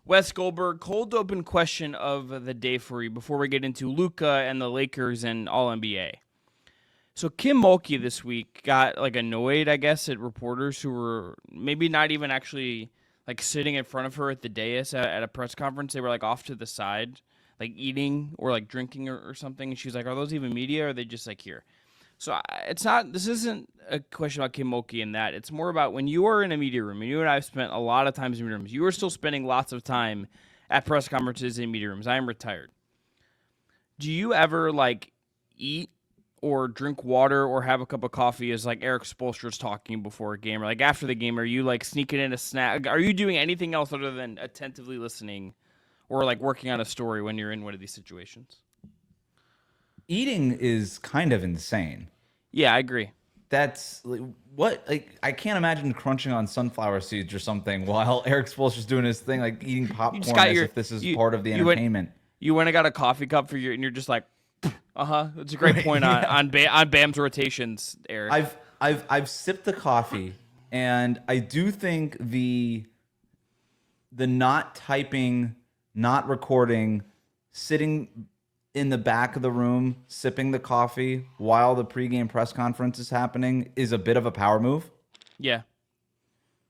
Wes Goldberg, cold open question of the day for you before we get into Luka and the Lakers and All NBA. So Kim Mulkey this week got like annoyed, I guess, at reporters who were maybe not even actually like sitting in front of her at the dais at a press conference. They were like off to the side, like eating or like drinking or something. And she's like, "Are those even media? Or are they just like here?" So it's not. This isn't a question about Kim Mulkey and that. It's more about when you are in a media room, and you and I have spent a lot of times in media rooms. You are still spending lots of time at press conferences in media rooms. I am retired. Do you ever like eat or drink water or have a cup of coffee as like Eric Spoelstra's talking before a game or like after the game? Are you like sneaking in a snack? Are you doing anything else other than attentively listening or like working on a story when you're in one of these situations? Eating is kind of insane. Yeah, I agree. That's like I can't imagine crunching on sunflower seeds or something while Eric Spoelstra's doing his thing, like eating popcorn as if this is part of the entertainment. You went and got a coffee cup for and you're just like, It's a great point on Bam's rotations, Eric. I've sipped the coffee, and I do think the not typing, not recording, sitting in the back of the room, sipping the coffee while the pregame press conference is happening is a bit of a power move. Yeah.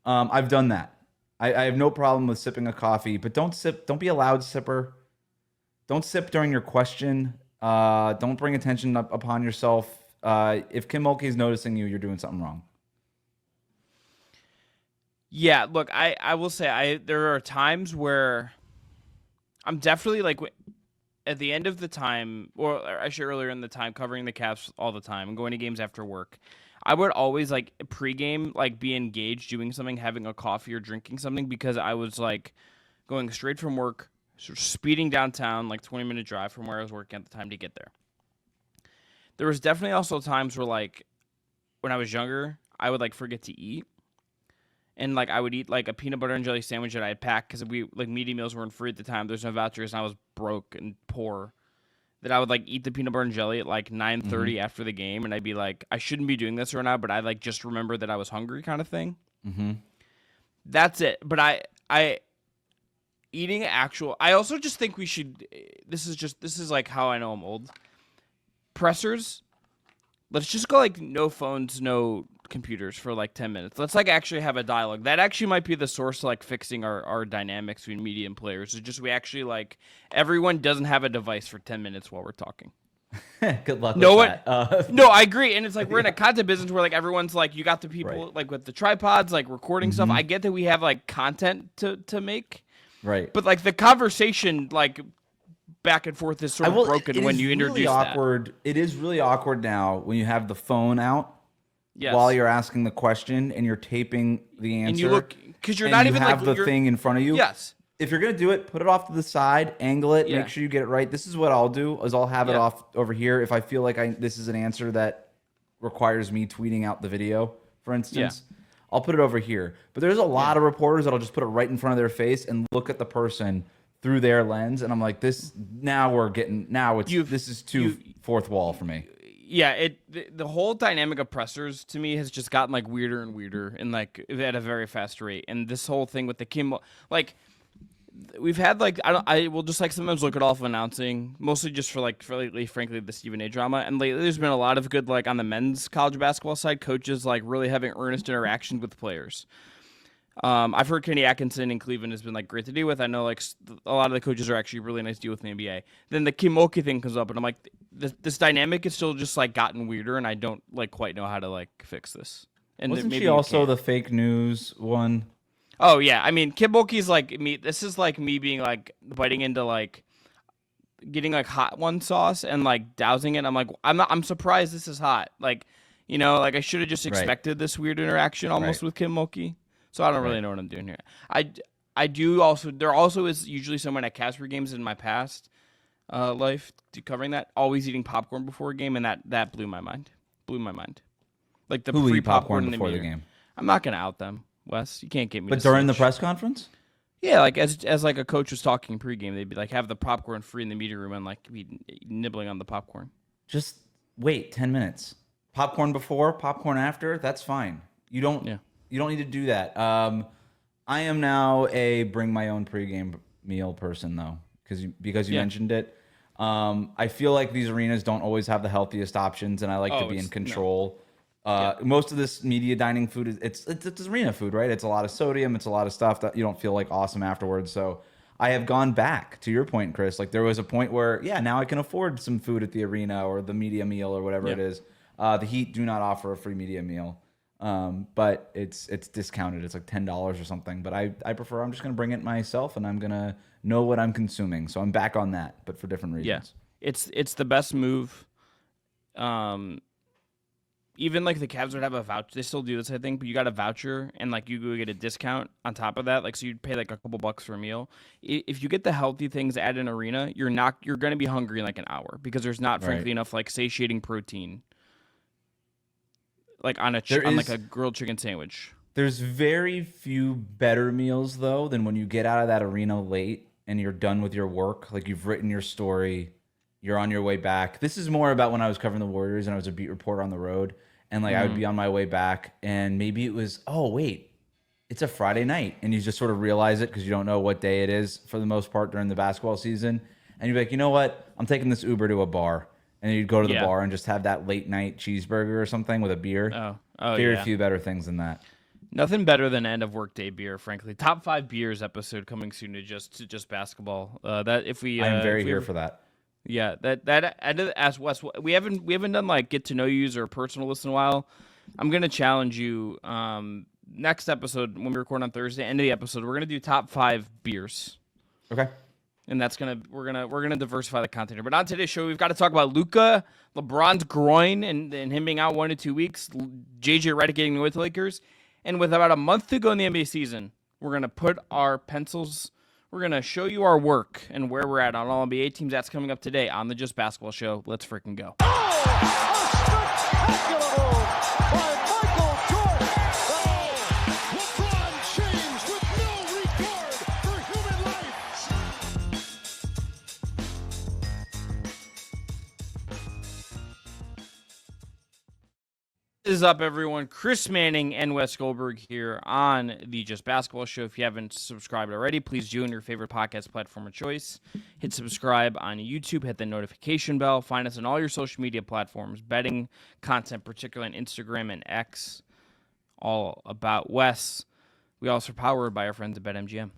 I've done that. I have no problem with sipping a coffee, but don't be a loud sipper. Don't sip during your question. Don't bring attention upon yourself. If Kim Mulkey is noticing you, you're doing something wrong. Yeah, look, I will say there are times where I'm definitely like at the end of the time, or actually earlier in the time, covering the Cavs all the time and going to games after work. I would always like pregame, like be engaged, doing something, having a coffee or drinking something because I was like going straight from work, sort of speeding downtown, like 20-minute drive from where I was working at the time to get there. There was definitely also times where like when I was younger, I would like forget to eat. And like I would eat like a peanut butter and jelly sandwich that I had packed because we like media meals weren't free at the time. There's no vouchers, and I was broke and poor. That I would like eat the peanut butter and jelly at like 9:30 after the game, and I'd be like, I shouldn't be doing this right now, but I like just remember that I was hungry, kind of thing. Mm-hmm. That's it. But I eating actual. I also just think we should. This is like how I know I'm old. Pressers. Let's just go like no phones, no computers for like 10 minutes. Let's like actually have a dialogue. That actually might be the source to like fixing our dynamics between media and players. It's just we actually like everyone doesn't have a device for 10 minutes while we're talking. Good luck with that. No, I agree. And it's like we're in a content business where like everyone's like you got the people like with the tripods like recording stuff. I get that we have like content to make. Right. But like the conversation like back and forth is sort of broken when you introduce awkward. that. It is really awkward now when you have the phone out yes. while you're asking the question and you're taping the answer. And you look because you're not even have like the thing in front of you. Yes. If you're gonna do it, put it off to the side, angle it, make sure you get it right. This is what I'll do: is I'll have it off over here if I feel like this is an answer that requires me tweeting out the video, for instance. Yeah. I'll put it over here. But there's a lot of reporters that'll just put it right in front of their face and look at the person through their lens, and I'm like, this is too fourth wall for me. Yeah, the whole dynamic of pressers to me has just gotten like weirder and weirder and like at a very fast rate. And this whole thing with the Kim, like we've had like I will just like sometimes look at off announcing, mostly just for lately, frankly, the Stephen A. drama. And lately there's been a lot of good like on the men's college basketball side, coaches like really having earnest interactions with players. I've heard Kenny Atkinson in Cleveland has been like great to deal with. I know like a lot of the coaches are actually really nice to deal with in the NBA. Then the Kim Mulkey thing comes up, and I'm like, this dynamic is still just like gotten weirder, and I don't like quite know how to like fix this. And wasn't she also the fake news one? Oh yeah, I mean Kim Mulkey's like me. This is like me being like biting into like getting like hot one sauce and like dousing it. I'm like I'm surprised this is hot. Like like I should have just expected this weird interaction almost with Kim Mulkey. So I don't really know what I'm doing here. I do also. There also is usually someone at Casper games in my past life covering that, always eating popcorn before a game, and that blew my mind. Like the free popcorn before the game. I'm not gonna out them, Wes. You can't get me. But during the press conference. Yeah, like as like a coach was talking pregame, they'd be like have the popcorn free in the media room and like be nibbling on the popcorn. Just wait 10 minutes. Popcorn before, popcorn after. That's fine. You don't. Yeah. You don't need to do that. I am now a bring my own pregame meal person though, because you Yeah. mentioned it. I feel like these arenas don't always have the healthiest options, and I like to Oh, be in it's no. control. Yeah. Most of this media dining food is it's arena food, right? It's a lot of sodium, it's a lot of stuff that you don't feel like awesome afterwards. So I have gone back to your point, Chris. Like there was a point where, yeah, now I can afford some food at the arena or the media meal or whatever Yeah. it is. The Heat do not offer a free media meal. But it's discounted. It's like $10 or something. But I prefer I'm just gonna bring it myself and I'm gonna know what I'm consuming. So I'm back on that, but for different Yeah. reasons. It's the best move. Um, Even like the Cavs would have a voucher. They still do this, I think, but you got a voucher and like you go get a discount on top of that. Like so, you'd pay like a couple bucks for a meal. If you get the healthy things at an arena, you're going to be hungry in like an hour because there's not Right. frankly enough like satiating protein like on There on like is a grilled chicken sandwich. there's very few better meals though than when you get out of that arena late and you're done with your work. Like you've written your story, you're on your way back. This is more about when I was covering the Warriors and I was a beat reporter on the road. And like I would Mm-hmm. be on my way back and maybe it was, oh wait, it's a Friday night, and you just sort of realize it because you don't know what day it is for the most part during the basketball season, and you're like, you know what, I'm taking this Uber to a bar, and you'd go to the Yeah. bar and just have that late night cheeseburger or something with a beer. Oh Very yeah. few better things than that. Nothing better than end of workday beer, frankly. Top 5 beers episode coming soon to just basketball. That if we I am if very we here ever, for that. yeah, that I did ask Wes. We haven't done like get to know yous or personal list in a while. I'm gonna challenge you. Next episode when we record on Thursday, end of the episode, we're gonna do top 5 beers, Okay. and that's we're gonna diversify the content here. But on today's show, we've got to talk about Luka, LeBron's groin, and him being out 1 to 2 weeks. JJ Redick getting with the Lakers, and with about a month to go in the NBA season, we're gonna put our pencils. We're gonna show you our work and where we're at on all NBA teams. That's coming up today on the Just Basketball Show. Let's freaking go. Spectacular move by Michael Jordan. Oh, LeBron James with no regard for human life. What is up, everyone? Chris Manning and Wes Goldberg here on the Just Basketball Show. If you haven't subscribed already, please do on your favorite podcast platform of choice. Hit subscribe on YouTube, hit the notification bell. Find us on all your social media platforms, betting content, particularly on Instagram and X, all about Wes. We also are powered by our friends at BetMGM.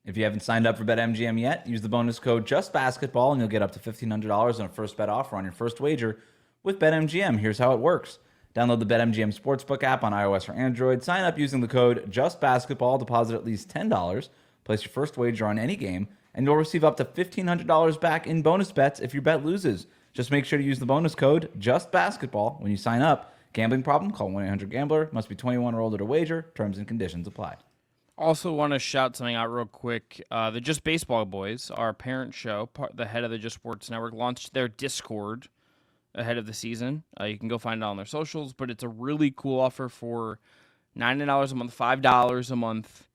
If you haven't signed up for BetMGM yet, use the bonus code JustBasketball and you'll get up to $1,500 on a first bet offer on your first wager with BetMGM. Here's how it works. Download the BetMGM Sportsbook app on iOS or Android. Sign up using the code JustBasketball. Deposit at least $10. Place your first wager on any game, and you'll receive up to $1,500 back in bonus bets if your bet loses. Just make sure to use the bonus code JustBasketball when you sign up. Gambling problem? Call 1-800-GAMBLER. Must be 21 or older to wager. Terms and conditions apply. Also want to shout something out real quick. The Just Baseball Boys, our parent show, the head of the Just Sports Network, launched their Discord ahead of the season. You can go find it on their socials, but it's a really cool offer for $9 a month, $5 a month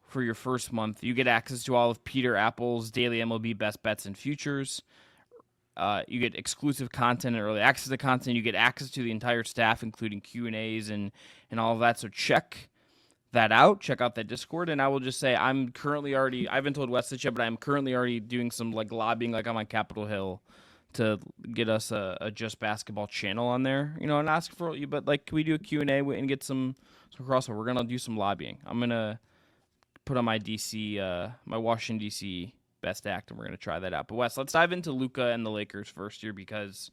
for your first month. You get access to all of Peter Apple's daily MLB best bets and futures. You get exclusive content and early access to content. You get access to the entire staff, including Q&As and all of that. So check that out. Check out that Discord. And I will just say I haven't told Wes this yet, but I'm currently already doing some like lobbying like I'm on Capitol Hill to get us a Just Basketball channel on there, and ask for you. But like, can we do a Q&A and get some crossover? We're gonna do some lobbying. I'm gonna put on my my Washington D.C. best act, and we're gonna try that out. But Wes, let's dive into Luka and the Lakers first here, because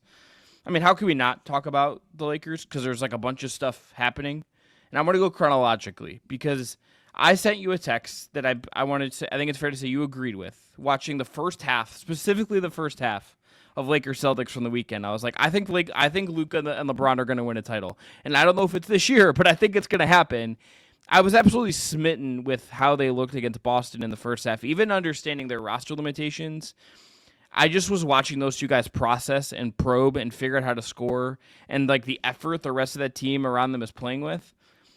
I mean, how can we not talk about the Lakers? Because there's like a bunch of stuff happening, and I'm gonna go chronologically because I sent you a text that I wanted to. I think it's fair to say you agreed with watching the first half, specifically the first half of Lakers Celtics from the weekend. I was like, I think Luka and LeBron are going to win a title, and I don't know if it's this year, but I think it's going to happen. I was absolutely smitten with how they looked against Boston in the first half, even understanding their roster limitations. I just was watching those two guys process and probe and figure out how to score, and like the effort the rest of that team around them is playing with.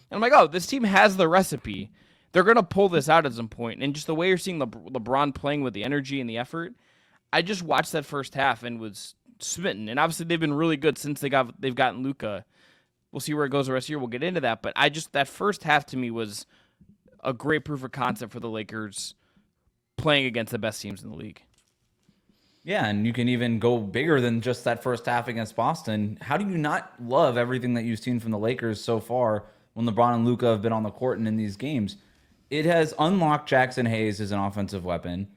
And I'm like, oh, this team has the recipe. They're going to pull this out at some point. And just the way you're seeing LeBron playing with the energy and the effort, I just watched that first half and was smitten. And obviously they've been really good since they've gotten Luka. We'll see where it goes the rest of the year. We'll get into that. But that first half to me was a great proof of concept for the Lakers playing against the best teams in the league. Yeah, and you can even go bigger than just that first half against Boston. How do you not love everything that you've seen from the Lakers so far when LeBron and Luka have been on the court and in these games? It has unlocked Jackson Hayes as an offensive weapon.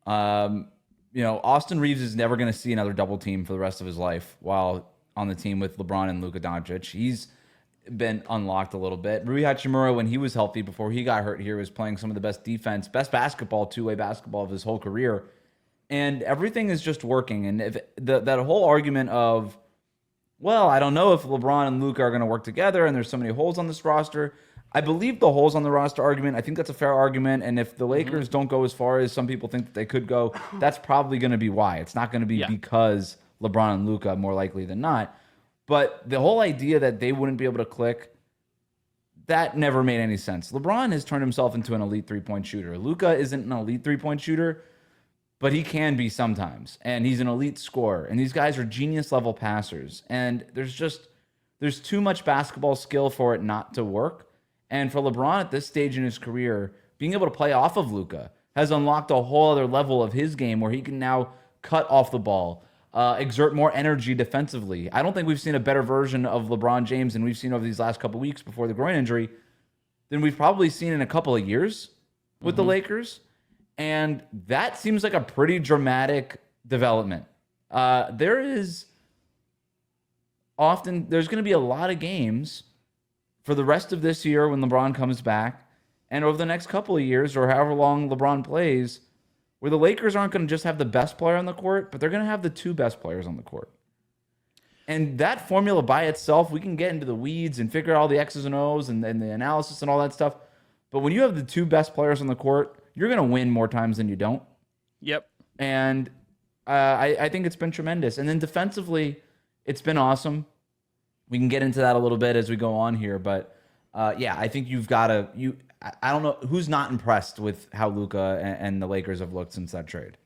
Austin Reeves is never going to see another double team for the rest of his life while on the team with LeBron and Luka Doncic. He's been unlocked a little bit. Rui Hachimura, when he was healthy before he got hurt here, was playing some of the best defense, best basketball, two-way basketball of his whole career. And everything is just working. And if that whole argument of, well, I don't know if LeBron and Luka are going to work together and there's so many holes on this roster. I believe the holes on the roster argument. I think that's a fair argument. And if the Lakers don't go as far as some people think that they could go, that's probably going to be why. It's not going to be because LeBron and Luka, more likely than not. But the whole idea that they wouldn't be able to click, that never made any sense. LeBron has turned himself into an elite three-point shooter. Luka isn't an elite three-point shooter, but he can be sometimes. And he's an elite scorer. And these guys are genius-level passers. And there's too much basketball skill for it not to work. And for LeBron at this stage in his career, being able to play off of Luka has unlocked a whole other level of his game where he can now cut off the ball, exert more energy defensively. I don't think we've seen a better version of LeBron James than we've seen over these last couple of weeks before the groin injury than we've probably seen in a couple of years with the Lakers. And that seems like a pretty dramatic development. There's going to be a lot of games for the rest of this year when LeBron comes back and over the next couple of years or however long LeBron plays where the Lakers aren't going to just have the best player on the court, but they're going to have the two best players on the court. And that formula by itself, we can get into the weeds and figure out all the X's and O's and the analysis and all that stuff. But when you have the two best players on the court, you're going to win more times than you don't. Yep. And I think it's been tremendous. And then defensively, it's been awesome. We can get into that a little bit as we go on here. But, I think you've got to I don't know who's not impressed with how Luka and the Lakers have looked since that trade.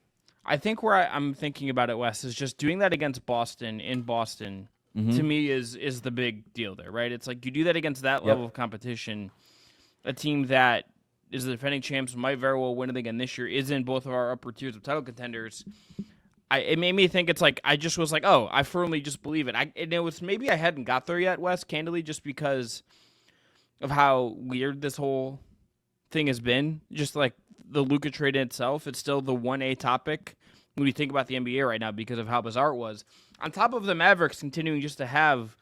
I think where I'm thinking about it, Wes, is just doing that against Boston in Boston to me is the big deal there, right? It's like you do that against that level of competition, a team that is the defending champs, might very well win it again this year, is in both of our upper tiers of title contenders. It made me think it's like I just was like, oh, I firmly just believe it. And it was maybe I hadn't got there yet, Wes, candidly, just because of how weird this whole thing has been. Just like the Luka trade in itself, it's still the 1A topic when you think about the NBA right now because of how bizarre it was. On top of the Mavericks continuing just to have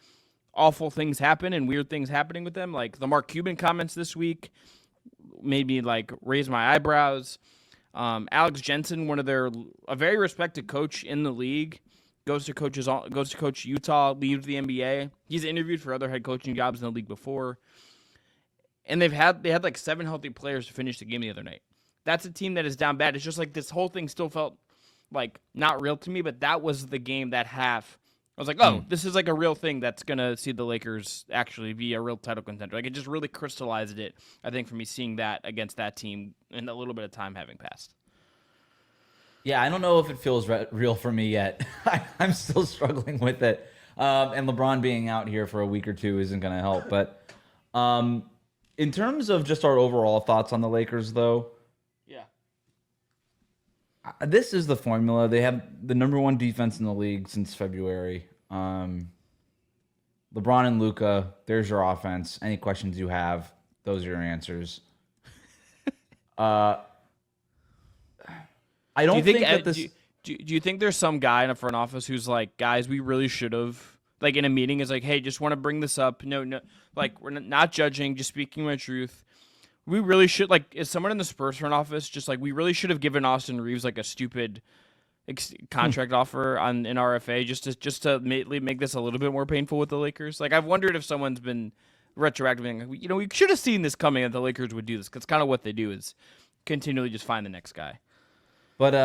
awful things happen and weird things happening with them, like the Mark Cuban comments this week made me like raise my eyebrows. Alex Jensen, a very respected coach in the league, goes to coach Utah, leaves the NBA. He's interviewed for other head coaching jobs in the league before. And they had like 7 healthy players to finish the game the other night. That's a team that is down bad. It's just like this whole thing still felt like not real to me, but that was the game, that half. I was like, oh, this is like a real thing that's going to see the Lakers actually be a real title contender. Like it just really crystallized it, I think, for me seeing that against that team in a little bit of time having passed. Yeah, I don't know if it feels real for me yet. I'm still struggling with it. And LeBron being out here for a week or two isn't going to help. But in terms of just our overall thoughts on the Lakers, though, this is the formula. They have the number 1 defense in the league since February. LeBron and Luka, there's your offense. Any questions you have, those are your answers. I don't think that this... Do you think there's some guy in a front office who's like, guys, we really should have, like in a meeting, is like, hey, just want to bring this up. No, like we're not judging, just speaking my truth. We really should, like, is someone in the Spurs front office just like, we really should have given Austin Reeves like a stupid contract offer in RFA just to make this a little bit more painful with the Lakers? Like, I've wondered if someone's been retroactively, we should have seen this coming that the Lakers would do this, because kind of what they do is continually just find the next guy. But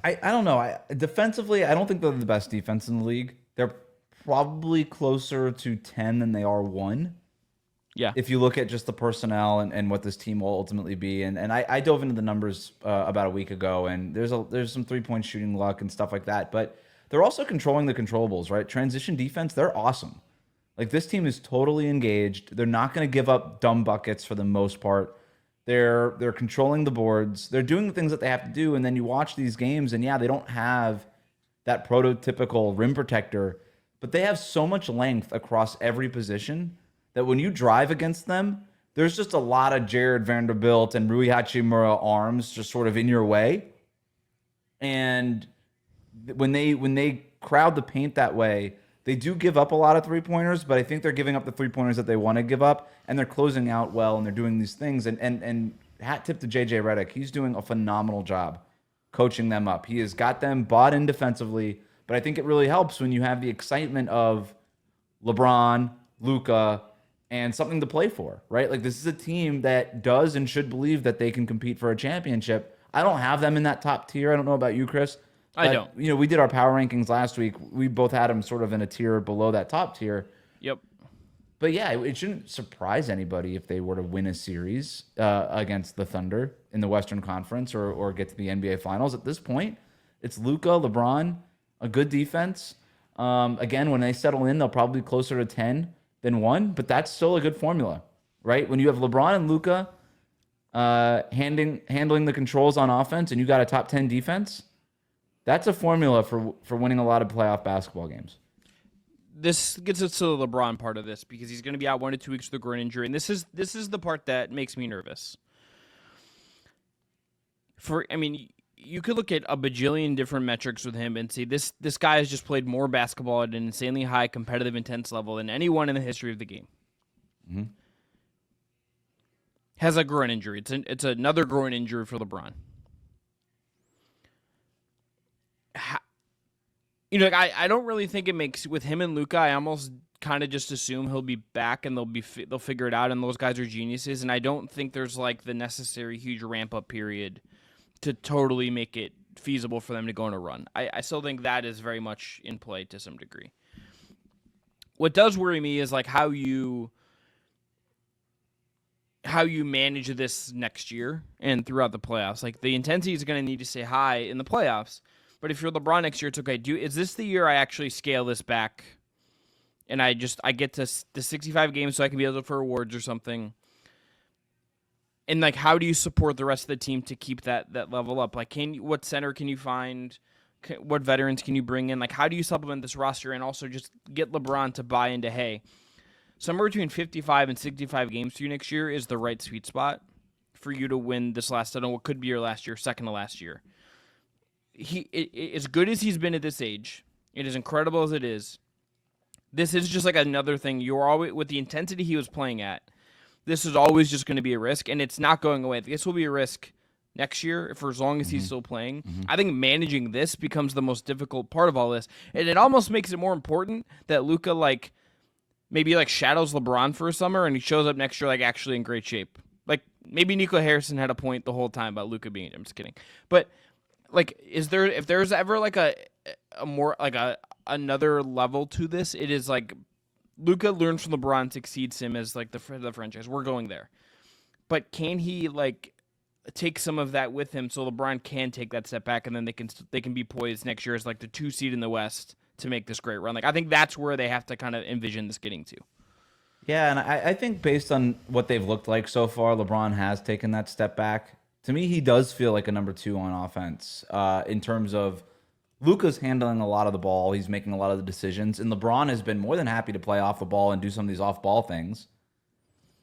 I don't know. Defensively, I don't think they're the best defense in the league. They're probably closer to 10 than they are 1. Yeah. If you look at just the personnel and what this team will ultimately be. And I dove into the numbers about a week ago, and there's some 3-point shooting luck and stuff like that. But they're also controlling the controllables, right? Transition defense, they're awesome. Like, this team is totally engaged. They're not going to give up dumb buckets for the most part. They're controlling the boards. They're doing the things that they have to do. And then you watch these games, and yeah, they don't have that prototypical rim protector, but they have so much length across every position that when you drive against them, there's just a lot of Jared Vanderbilt and Rui Hachimura arms just sort of in your way. And when they crowd the paint that way, they do give up a lot of three-pointers, but I think they're giving up the three-pointers that they want to give up, and they're closing out well, and they're doing these things. And hat tip to JJ Redick. He's doing a phenomenal job coaching them up. He has got them bought in defensively, but I think it really helps when you have the excitement of LeBron, Luka, and something to play for, right? Like, this is a team that does and should believe that they can compete for a championship. I don't have them in that top tier. I don't know about you, Chris. I don't. You know, we did our power rankings last week. We both had them sort of in a tier below that top tier. Yep. But yeah, it shouldn't surprise anybody if they were to win a series against the Thunder in the Western Conference or get to the NBA Finals. At this point, it's Luka, LeBron, a good defense. Again, when they settle in, they'll probably be closer to 10 than 1, but that's still a good formula, right? When you have LeBron and Luka handling the controls on offense and you got a top 10 defense, that's a formula for winning a lot of playoff basketball games. This gets us to the LeBron part of this because he's going to be out 1 to 2 weeks with a groin injury, and this is the part that makes me nervous. You could look at a bajillion different metrics with him and see this guy has just played more basketball at an insanely high competitive intense level than anyone in the history of the game. Mm-hmm. Has a groin injury. It's another groin injury for LeBron. I don't really think it makes with him and Luka. I almost kind of just assume he'll be back and they'll figure it out. And those guys are geniuses. And I don't think there's like the necessary huge ramp up period to totally make it feasible for them to go on a run. I still think that is very much in play to some degree. What does worry me is like how you manage this next year and throughout the playoffs. Like the intensity is going to need to stay high in the playoffs. But if you're LeBron next year, it's okay. Is this the year I actually scale this back and I get to the 65 games so I can be eligible for awards or something? And like, how do you support the rest of the team to keep that level up? Like, what center can you find? What veterans can you bring in? Like, how do you supplement this roster and also just get LeBron to buy into, hey, somewhere between 55 and 65 games for you next year is the right sweet spot for you to win this last, I don't know, what could be your last year, second to last year. As good as he's been at this age, it is incredible as it is, this is just like another thing. You're always, with the intensity he was playing at, this is always just going to be a risk, and it's not going away. This will be a risk next year for as long as he's still playing. Mm-hmm. I think managing this becomes the most difficult part of all this, and it almost makes it more important that Luka maybe shadows LeBron for a summer, and he shows up next year actually in great shape. Like maybe Nico Harrison had a point the whole time about Luka being. I'm just kidding, but if there's ever a more another level to this, it is Luka learns from LeBron, succeeds him as the franchise. We're going there, but can he take some of that with him so LeBron can take that step back and then they can be poised next year as the 2 seed in the West to make this great run? I think that's where they have to kind of envision this getting to. Yeah, and I think based on what they've looked like so far, LeBron has taken that step back. To me, he does feel like a number 2 on offense in terms of Luka's handling a lot of the ball. He's making a lot of the decisions. And LeBron has been more than happy to play off the ball and do some of these off-ball things.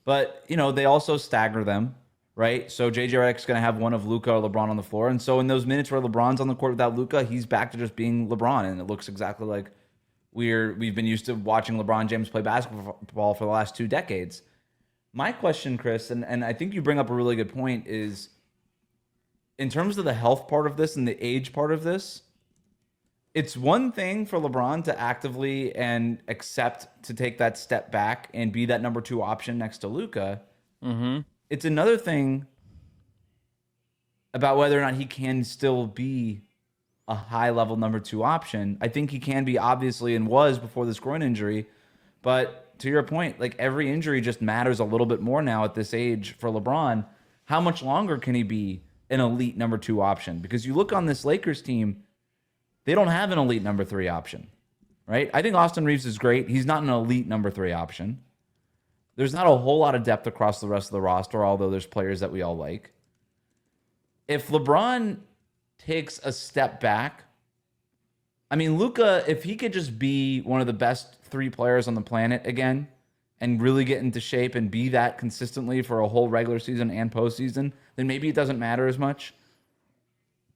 But, they also stagger them, right? So J.J. Redick's going to have one of Luka or LeBron on the floor. And so in those minutes where LeBron's on the court without Luka, he's back to just being LeBron. And it looks exactly like we've been used to watching LeBron James play basketball for the last 2 decades. My question, Chris, and I think you bring up a really good point, is in terms of the health part of this and the age part of this, it's one thing for LeBron to actively and accept to take that step back and be that number 2 option next to Luka. Mm-hmm. It's another thing about whether or not he can still be a high-level number 2 option. I think he can be, obviously, and was before this groin injury. But to your point, every injury just matters a little bit more now at this age for LeBron. How much longer can he be an elite number 2 option? Because you look on this Lakers team, they don't have an elite number 3 option, right? I think Austin Reeves is great. He's not an elite number 3 option. There's not a whole lot of depth across the rest of the roster, although there's players that we all like. If LeBron takes a step back, I mean, Luka, if he could just be one of the best 3 players on the planet again and really get into shape and be that consistently for a whole regular season and postseason, then maybe it doesn't matter as much.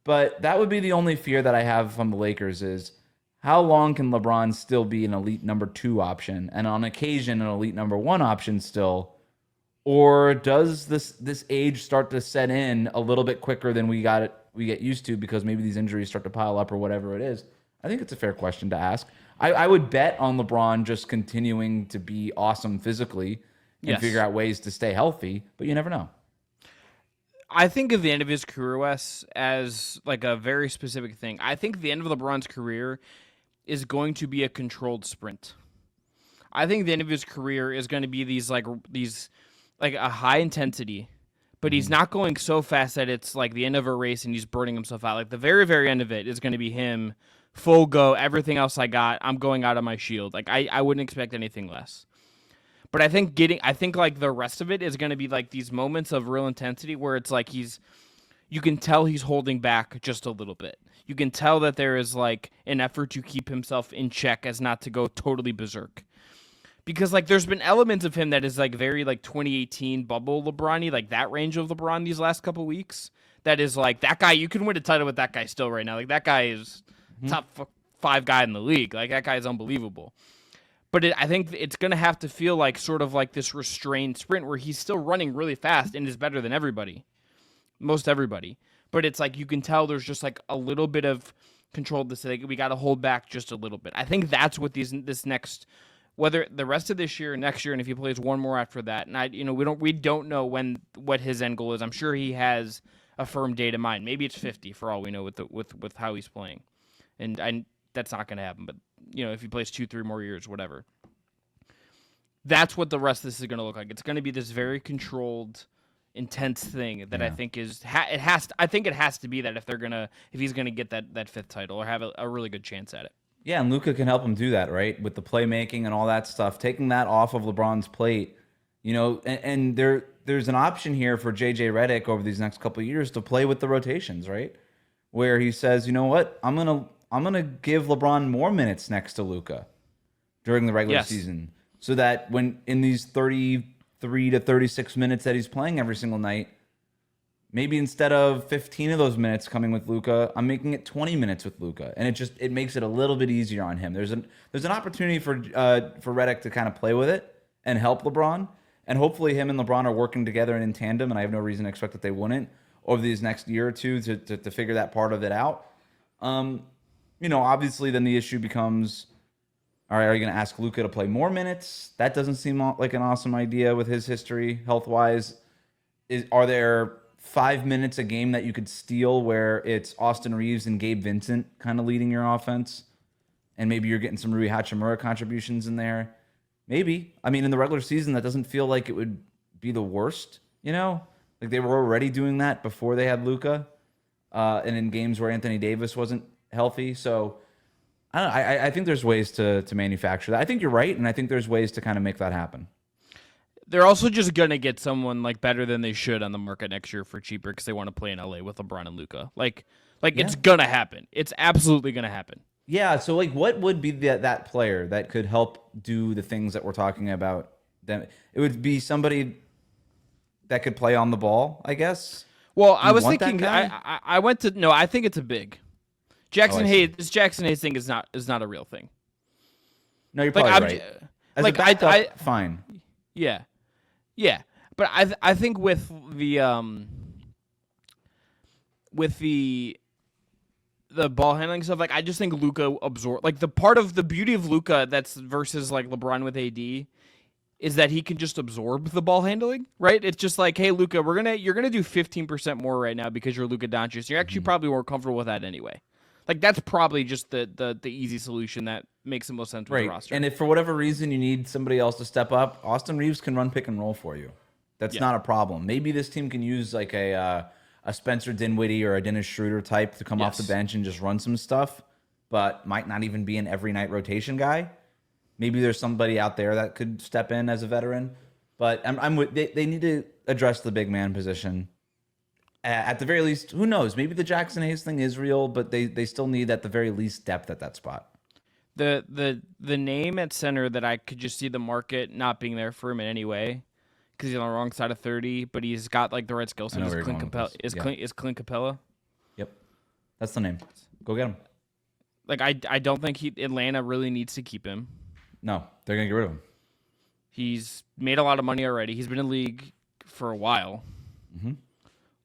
But that would be the only fear that I have from the Lakers is how long can LeBron still be an elite number 2 option and on occasion an elite number 1 option still? Or does this age start to set in a little bit quicker than we get used to because maybe these injuries start to pile up or whatever it is? I think it's a fair question to ask. I would bet on LeBron just continuing to be awesome physically and figure out ways to stay healthy, but you never know. I think of the end of his career, Wes, as like a very specific thing. I think the end of LeBron's career is going to be a controlled sprint. I think the end of his career is going to be these like a high intensity, but he's not going so fast that it's like the end of a race and he's burning himself out. Like the very, very end of it is going to be him full go, everything else I got, I'm going out of my shield. Like I wouldn't expect anything less. But I think like the rest of it is going to be like these moments of real intensity where it's like you can tell he's holding back just a little bit. You can tell that there is like an effort to keep himself in check as not to go totally berserk. Because like there's been elements of him that is like very like 2018 bubble LeBron-y, like that range of LeBron these last couple weeks. That is like that guy, you can win a title with that guy still right now. Like that guy is top 5 guy in the league. Like that guy is unbelievable. But I think it's going to have to feel like sort of like this restrained sprint where he's still running really fast and is better than everybody. Most everybody. But it's like you can tell there's just like a little bit of control to say we got to hold back just a little bit. I think that's what this next, whether the rest of this year or next year, and if he plays one more after that, and we don't know what his end goal is. I'm sure he has a firm date in mind. Maybe it's 50 for all we know with how he's playing. And that's not going to happen, but if he plays 2-3 more years, whatever. That's what the rest of this is going to look like. It's going to be this very controlled, intense thing that I think is I think it has to be that if he's going to get that 5th title or have a really good chance at it. Yeah, and Luka can help him do that, right? With the playmaking and all that stuff, taking that off of LeBron's plate, and there's an option here for JJ Redick over these next couple of years to play with the rotations, right? Where he says, you know what, I'm gonna give LeBron more minutes next to Luka during the regular season, so that when in these 33 to 36 minutes that he's playing every single night, maybe instead of 15 of those minutes coming with Luka, I'm making it 20 minutes with Luka, and it makes it a little bit easier on him. There's an opportunity for Redick to kind of play with it and help LeBron, and hopefully him and LeBron are working together and in tandem. And I have no reason to expect that they wouldn't over these next year or two to figure that part of it out. Obviously then the issue becomes, all right, are you going to ask Luka to play more minutes? That doesn't seem like an awesome idea with his history health-wise. Are there 5 minutes a game that you could steal where it's Austin Reeves and Gabe Vincent kind of leading your offense? And maybe you're getting some Rui Hachimura contributions in there. Maybe. I mean, in the regular season, that doesn't feel like it would be the worst, Like they were already doing that before they had Luka. And in games where Anthony Davis wasn't healthy. So I think there's ways to manufacture that. I think you're right, and I think there's ways to kind of make that happen. They're also just going to get someone like better than they should on the market next year for cheaper because they want to play in LA with LeBron and Luka. It's going to happen. It's absolutely going to happen. Yeah, so like what would be that player that could help do the things that we're talking about? It would be somebody that could play on the ball, I guess. Well, I was thinking I went to I think it's a big. Jackson Hayes. This Jackson Hayes thing is not a real thing. No, you're probably right. As a backup, fine. Yeah, but I think with the ball handling stuff, like I just think Luka absorb like the part of the beauty of Luka that's versus like LeBron with AD is that he can just absorb the ball handling, right? It's just like, hey, Luka, you're gonna do 15% more right now because you're Luka Doncic. You're actually probably more comfortable with that anyway. Like that's probably just the easy solution that makes the most sense with the roster. And if for whatever reason you need somebody else to step up, Austin Reeves can run pick and roll for you. That's not a problem. Maybe this team can use like a Spencer Dinwiddie or a Dennis Schroeder type to come off the bench and just run some stuff, but might not even be an every night rotation guy. Maybe there's somebody out there that could step in as a veteran. But they need to address the big man position. At the very least, who knows? Maybe the Jackson Hayes thing is real, but they still need at the very least depth at that spot. The name at center that I could just see the market not being there for him in any way, because he's on the wrong side of 30, but he's got like the right skill set. Is Clint Capella? Yep, that's the name. Go get him. Like I don't think Atlanta really needs to keep him. No, they're gonna get rid of him. He's made a lot of money already. He's been in the league for a while. Mm-hmm.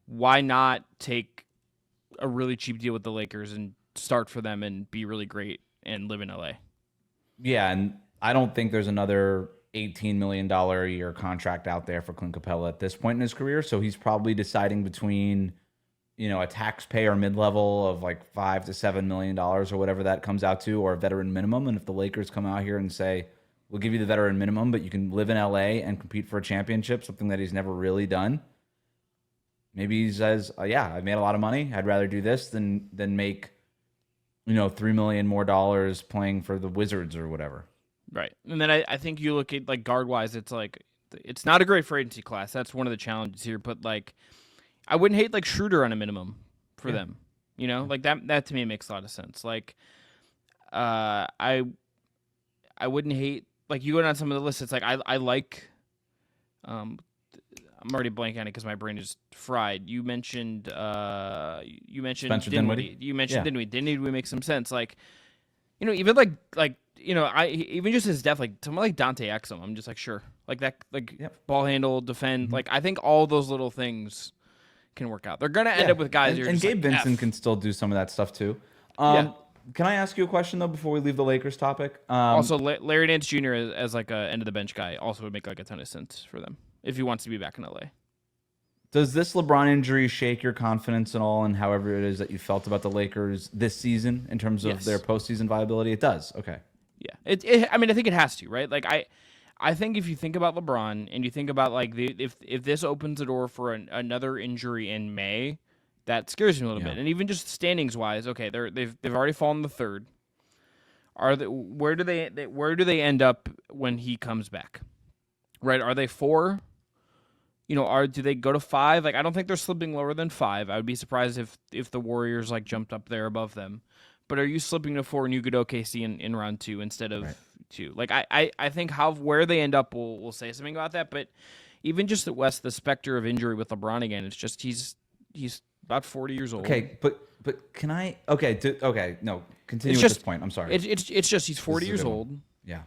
Why not take a really cheap deal with the Lakers and start for them and be really great and live in LA? Yeah, and I don't think there's another $18 million a year contract out there for Clint Capella at this point in his career. So he's probably deciding between, a taxpayer mid-level of like $5 to $7 million or whatever that comes out to, or a veteran minimum. And if the Lakers come out here and say, we'll give you the veteran minimum, but you can live in LA and compete for a championship, something that he's never really done. Maybe he says, yeah, I've made a lot of money. I'd rather do this than make, $3 million more dollars playing for the Wizards or whatever. Right. And then I think you look at like guard-wise, it's not a great free agency class. That's one of the challenges here. But like, I wouldn't hate like Schroeder on a minimum for them. Like that to me makes a lot of sense. Like, I wouldn't hate, like, you go down some of the lists. It's like I like. I'm already blanking on it because my brain is fried. You mentioned Dinwiddie. You mentioned Dinwiddie. Dinwiddie would make some sense. Like, even even just his depth, like someone like Dante Exum, I'm just like, sure, like that, like ball handle, defend. Like I think all those little things can work out. They're gonna end up with guys. And Gabe Vincent can still do some of that stuff too. Can I ask you a question though before we leave the Lakers topic? Also, Larry Nance Jr. as like a end of the bench guy also would make like a ton of sense for them if he wants to be back in LA. Does this LeBron injury shake your confidence at all in however it is that you felt about the Lakers this season in terms of their postseason viability? It does. Okay. Yeah. I mean, I think it has to, right? Like I think if you think about LeBron and you think about like if this opens the door for another injury in May, that scares me a little bit. And even just standings wise, okay, they've already fallen to third. Where do they end up when he comes back? Right? Are they 4? Do they go to 5? Like, I don't think they're slipping lower than 5. I would be surprised if the Warriors like jumped up there above them. But are you slipping to 4 and you get OKC in round 2 instead of 2? Like, I think where they end up will say something about that. But even just at West, the specter of injury with LeBron again, it's just he's about 40 years old. Okay, but can I? Okay, no, continue with this point. I'm sorry. It's just he's 40 years old. Yeah.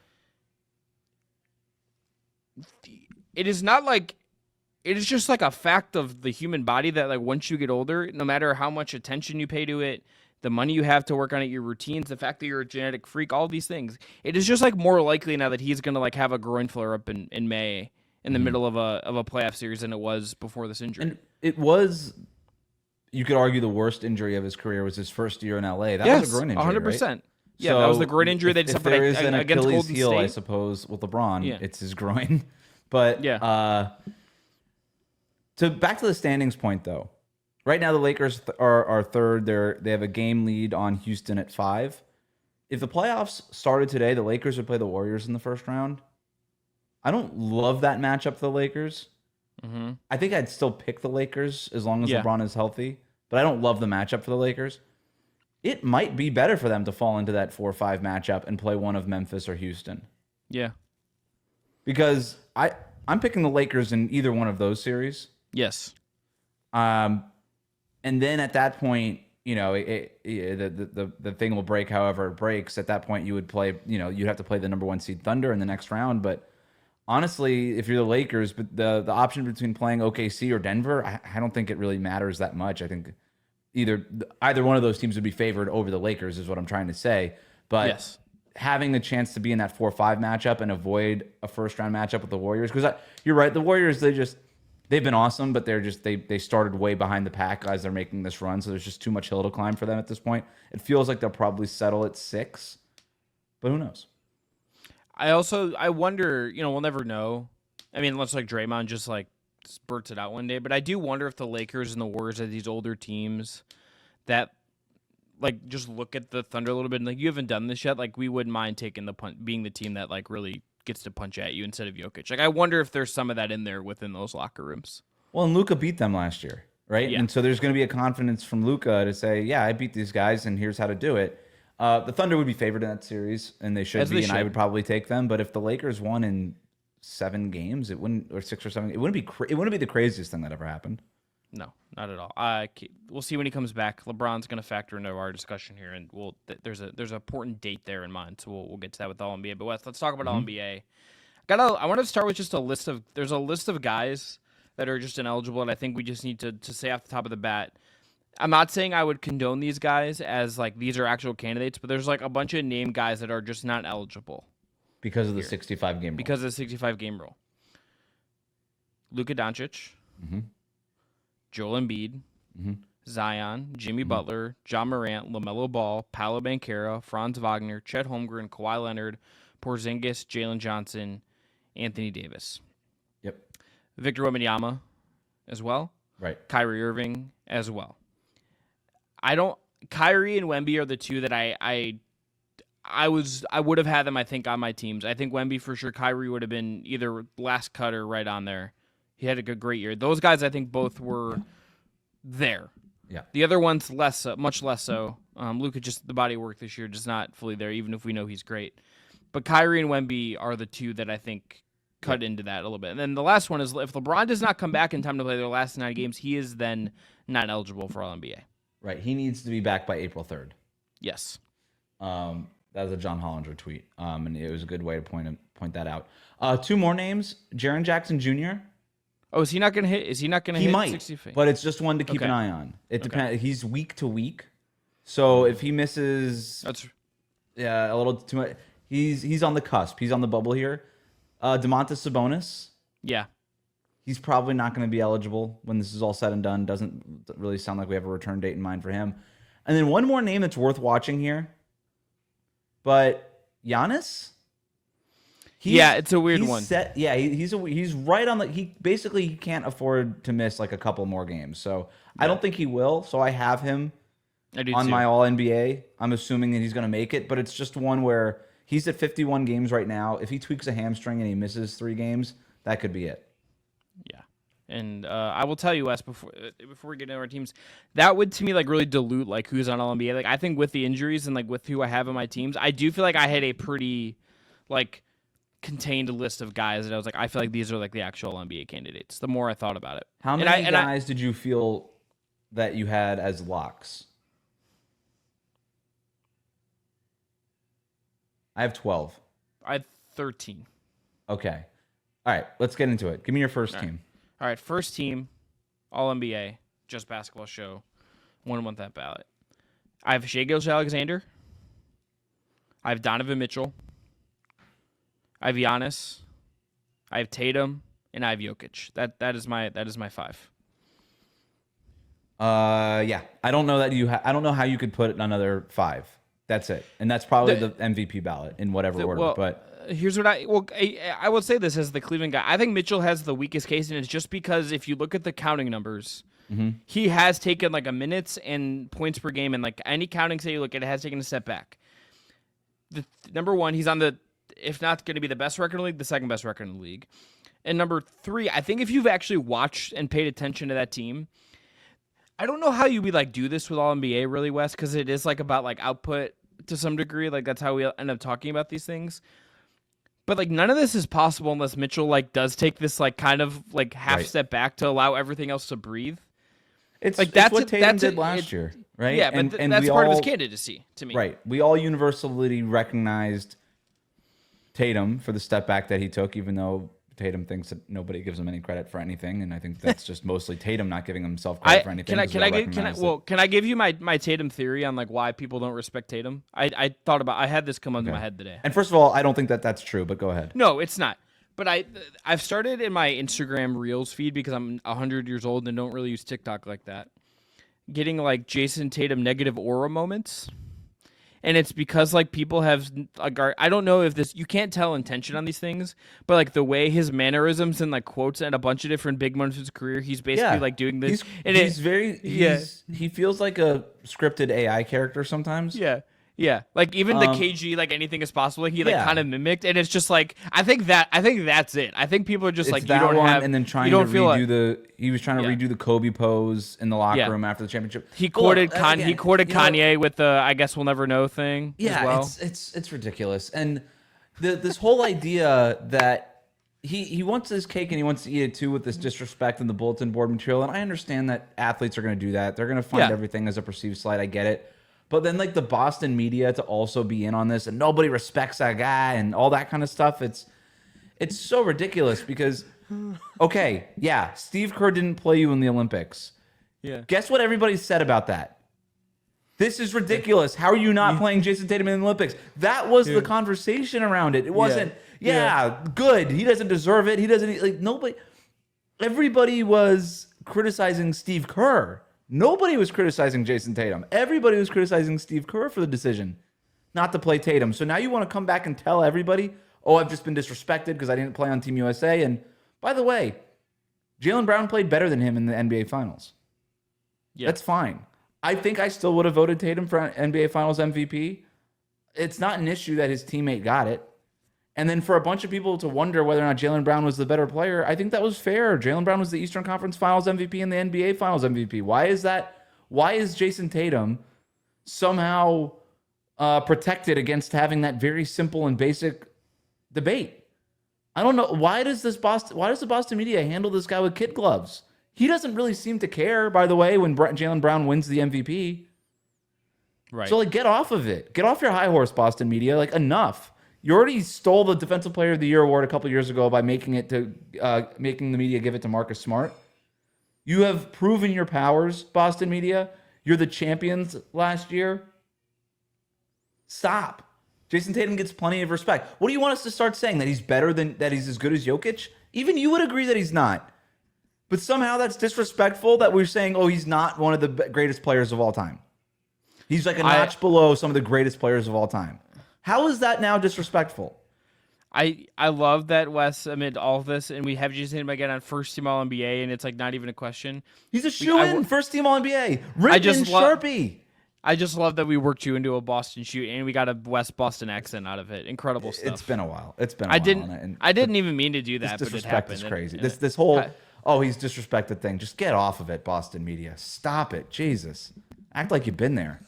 It is not like. It is just like a fact of the human body that like once you get older, no matter how much attention you pay to it, the money you have to work on it, your routines, the fact that you're a genetic freak, all these things, it is just like more likely now that he's gonna like have a groin flare up in May in the middle of a playoff series than it was before this injury. And it was, you could argue, the worst injury of his career was his first year in LA. That was a groin injury, 100%. Right? Yeah, so that was the groin injury that he suffered against Golden State. If there is an Achilles heel, I suppose, with LeBron, it's his groin. But back to the standings point, though. Right now, the Lakers are third. They have a game lead on Houston at 5. If the playoffs started today, the Lakers would play the Warriors in the first round. I don't love that matchup for the Lakers. Mm-hmm. I think I'd still pick the Lakers as long as LeBron is healthy. But I don't love the matchup for the Lakers. It might be better for them to fall into that 4-5 matchup and play one of Memphis or Houston. Yeah. Because I'm picking the Lakers in either one of those series. Yes. And then at that point, the thing will break however it breaks. At that point, you would play, you'd have to play the number 1 seed Thunder in the next round. But honestly, if you're the Lakers, but the option between playing OKC or Denver, I don't think it really matters that much. I think either one of those teams would be favored over the Lakers is what I'm trying to say. But having the chance to be in that 4-5 matchup and avoid a first-round matchup with the Warriors, because you're right, the Warriors, they've been awesome, but they started way behind the pack as they're making this run, so there's just too much hill to climb for them at this point. It feels like they'll probably settle at 6, but who knows? I wonder, we'll never know. I mean, unless like Draymond just like spurts it out one day, but I do wonder if the Lakers and the Warriors are these older teams that like just look at the Thunder a little bit and like, you haven't done this yet, like we wouldn't mind taking the punt, being the team that like really gets to punch at you instead of Jokic. Like I wonder if there's some of that in there within those locker rooms. Well, and Luka beat them last year, right? Yeah. And so there's going to be a confidence from Luka to say, yeah, I beat these guys, and here's how to do it. The Thunder would be favored in that series, and they should be, and I would probably take them. But if the Lakers won in 7 games, it wouldn't, or 6 or 7, it wouldn't be the craziest thing that ever happened. No, not at all. We'll see when he comes back. LeBron's going to factor into our discussion here, and there's an important date there in mind, so we'll get to that with All NBA. But Wes, let's talk about All NBA. I want to start with just there's a list of guys that are just ineligible, and I think we just need to say off the top of the bat. I'm not saying I would condone these guys as like these are actual candidates, but there's like a bunch of named guys that are just not eligible because of the 65 game rule. Because of the 65 game rule. Luka Doncic, Joel Embiid, Zion, Jimmy Butler, John Morant, LaMelo Ball, Paolo Banchero, Franz Wagner, Chet Holmgren, Kawhi Leonard, Porzingis, Jalen Johnson, Anthony Davis. Yep. Victor Wembanyama as well. Right. Kyrie Irving as well. Kyrie and Wemby are the two that I would have had them, I think, on my teams. I think Wemby for sure. Kyrie would have been either last cut or right on there. He had a great year. Those guys, I think, both were there. Yeah. The other one's much less so. Luka, just the body of work this year, just not fully there, even if we know he's great. But Kyrie and Wemby are the two that I think cut into that a little bit. And then the last one is if LeBron does not come back in time to play their last 9 games, he is then not eligible for All-NBA. Right. He needs to be back by April 3rd. Yes. That was a John Hollinger tweet, and it was a good way to point that out. 2 more names: Jaren Jackson Jr. Oh, is he not going to hit? Is he not going to hit? He might, 60 feet? but it's just one to keep an eye on. It depends. He's week to week, so if he misses, a little too much. He's on the cusp. He's on the bubble here. Domantas Sabonis. Yeah. He's probably not going to be eligible when this is all said and done. Doesn't really sound like we have a return date in mind for him. And then one more name that's worth watching here. But Giannis? It's a weird one. He's right on the. He can't afford to miss like a couple more games. So I don't think he will. So I have him on my All NBA. I'm assuming that he's going to make it, but it's just one where he's at 51 games right now. If he tweaks a hamstring and he misses 3 games, that could be it. Yeah. And I will tell you, Wes, before we get into our teams, that would to me like really dilute like who's on All NBA. Like I think with the injuries and like with who I have in my teams, I do feel like I had a pretty like contained list of guys that I was like, I feel like these are like the actual NBA candidates. The more I thought about it, how many guys did you feel that you had as locks? I have 12. I had 13. Okay. All right, let's get into it. Give me your first team. All right, first team, All NBA, just basketball show. One want that ballot. I have Shai Gilgeous-Alexander. I have Donovan Mitchell. I have Giannis. I have Tatum, and I have Jokic. That is my 5. Yeah. I don't know that I don't know how you could put another 5. That's it, and that's probably the MVP ballot in whatever order. But here's what I will say this as the Cleveland guy. I think Mitchell has the weakest case, and it's just because if you look at the counting numbers, he has taken like a minutes and points per game, and like any counting say you look at it has taken a step back. Number 1, he's on the, if not going to be the best record in the league, the second best record in the league. And number 3, I think if you've actually watched and paid attention to that team, I don't know how you would like do this with All NBA really, Wes, because it is like about like output to some degree. Like that's how we end up talking about these things. But like none of this is possible unless Mitchell like does take this like kind of like half step back to allow everything else to breathe. It's like that's what Tatum did last year, right? Yeah, but and that's part of his candidacy to me. Right. We all universally recognized Tatum for the step back that he took, even though Tatum thinks that nobody gives him any credit for anything, and I think that's just mostly Tatum not giving himself credit for anything. Can I give you my Tatum theory on like why people don't respect Tatum? I had this come into my head today. And first of all, I don't think that that's true, but go ahead. No, it's not. But I've started in my Instagram Reels feed because I'm 100 years old and don't really use TikTok like that. Getting like Jason Tatum negative aura moments. And it's because like people have like I don't know if this, you can't tell intention on these things, but like the way his mannerisms and like quotes and a bunch of different big moments of his career, he's basically like doing this. He feels like a scripted AI character sometimes. Yeah. Yeah, like even the KG, like anything is possible. Like, he like Yeah. kind of mimicked, and it's just like I think that's it. I think people are just It's like, you that don't one, have, and then you trying to don't feel redo like, the. He was trying to redo the Kobe pose in the locker room after the championship. he Look, quoted again, he quoted you know, Kanye with the "I guess we'll never know" thing. Yeah, as well. it's ridiculous, and this whole idea that he wants his cake and he wants to eat it too with this disrespect in the bulletin board material. And I understand that athletes are going to do that. They're going to find everything as a perceived slight. I get it. But then like the Boston media to also be in on this and nobody respects that guy and all that kind of stuff. It's so ridiculous because, okay, yeah, Steve Kerr didn't play you in the Olympics. Yeah. Guess what everybody said about that? This is ridiculous. How are you not playing Jason Tatum in the Olympics? That was the conversation around it. It wasn't, good. He doesn't deserve it. He doesn't, like, nobody, everybody was criticizing Steve Kerr. Nobody was criticizing Jason Tatum. Everybody was criticizing Steve Kerr for the decision not to play Tatum. So now you want to come back and tell everybody, oh, I've just been disrespected because I didn't play on Team USA. And by the way, Jaylen Brown played better than him in the NBA Finals. Yeah. That's fine. I think I still would have voted Tatum for NBA Finals MVP. It's not an issue that his teammate got it. And then for a bunch of people to wonder whether or not Jaylen Brown was the better player, I think that was fair. Jaylen Brown was the Eastern Conference Finals MVP and the NBA Finals MVP. Why is that? Why is Jason Tatum somehow protected against having that very simple and basic debate? I don't know. Why does the Boston media handle this guy with kid gloves? He doesn't really seem to care, by the way, when Jaylen Brown wins the MVP. Right. So, like, get off of it. Get off your high horse, Boston media. Like, enough. You already stole the Defensive Player of the Year award a couple years ago by making the media give it to Marcus Smart. You have proven your powers, Boston media. You're the champions last year. Stop. Jason Tatum gets plenty of respect. What do you want us to start saying? That he's that he's as good as Jokic? Even you would agree that he's not. But somehow that's disrespectful that we're saying, oh, he's not one of the greatest players of all time. He's like a notch below some of the greatest players of all time. How is that now disrespectful? I love that, Wes, amid all of this, and we have Jason Tatum again on first team All NBA, and it's like not even a question. He's a shoo-in, first team All NBA. Written Sharpie. I just love that we worked you into a Boston shoot, and we got a West Boston accent out of it. Incredible stuff. It's been a while. I didn't even mean to do that, but it happened. Disrespect is crazy. This whole he's disrespected thing. Just get off of it, Boston media. Stop it, Jesus. Act like you've been there.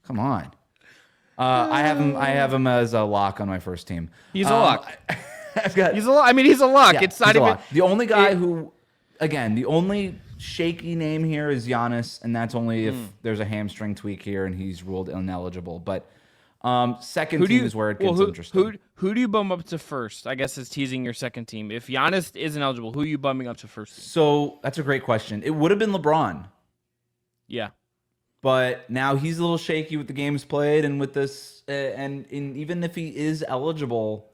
Come on. I have him as a lock on my first team. He's a lock. He's a lock. Yeah, it's not even the only guy who, again, the only shaky name here is Giannis, and that's only if there's a hamstring tweak here and he's ruled ineligible. But second team is where it gets interesting. Who do you bum up to first? I guess it's teasing your second team. If Giannis isn't eligible, who are you bumming up to first? So that's a great question. It would have been LeBron. Yeah. But now he's a little shaky with the games played and with this, and even if he is eligible,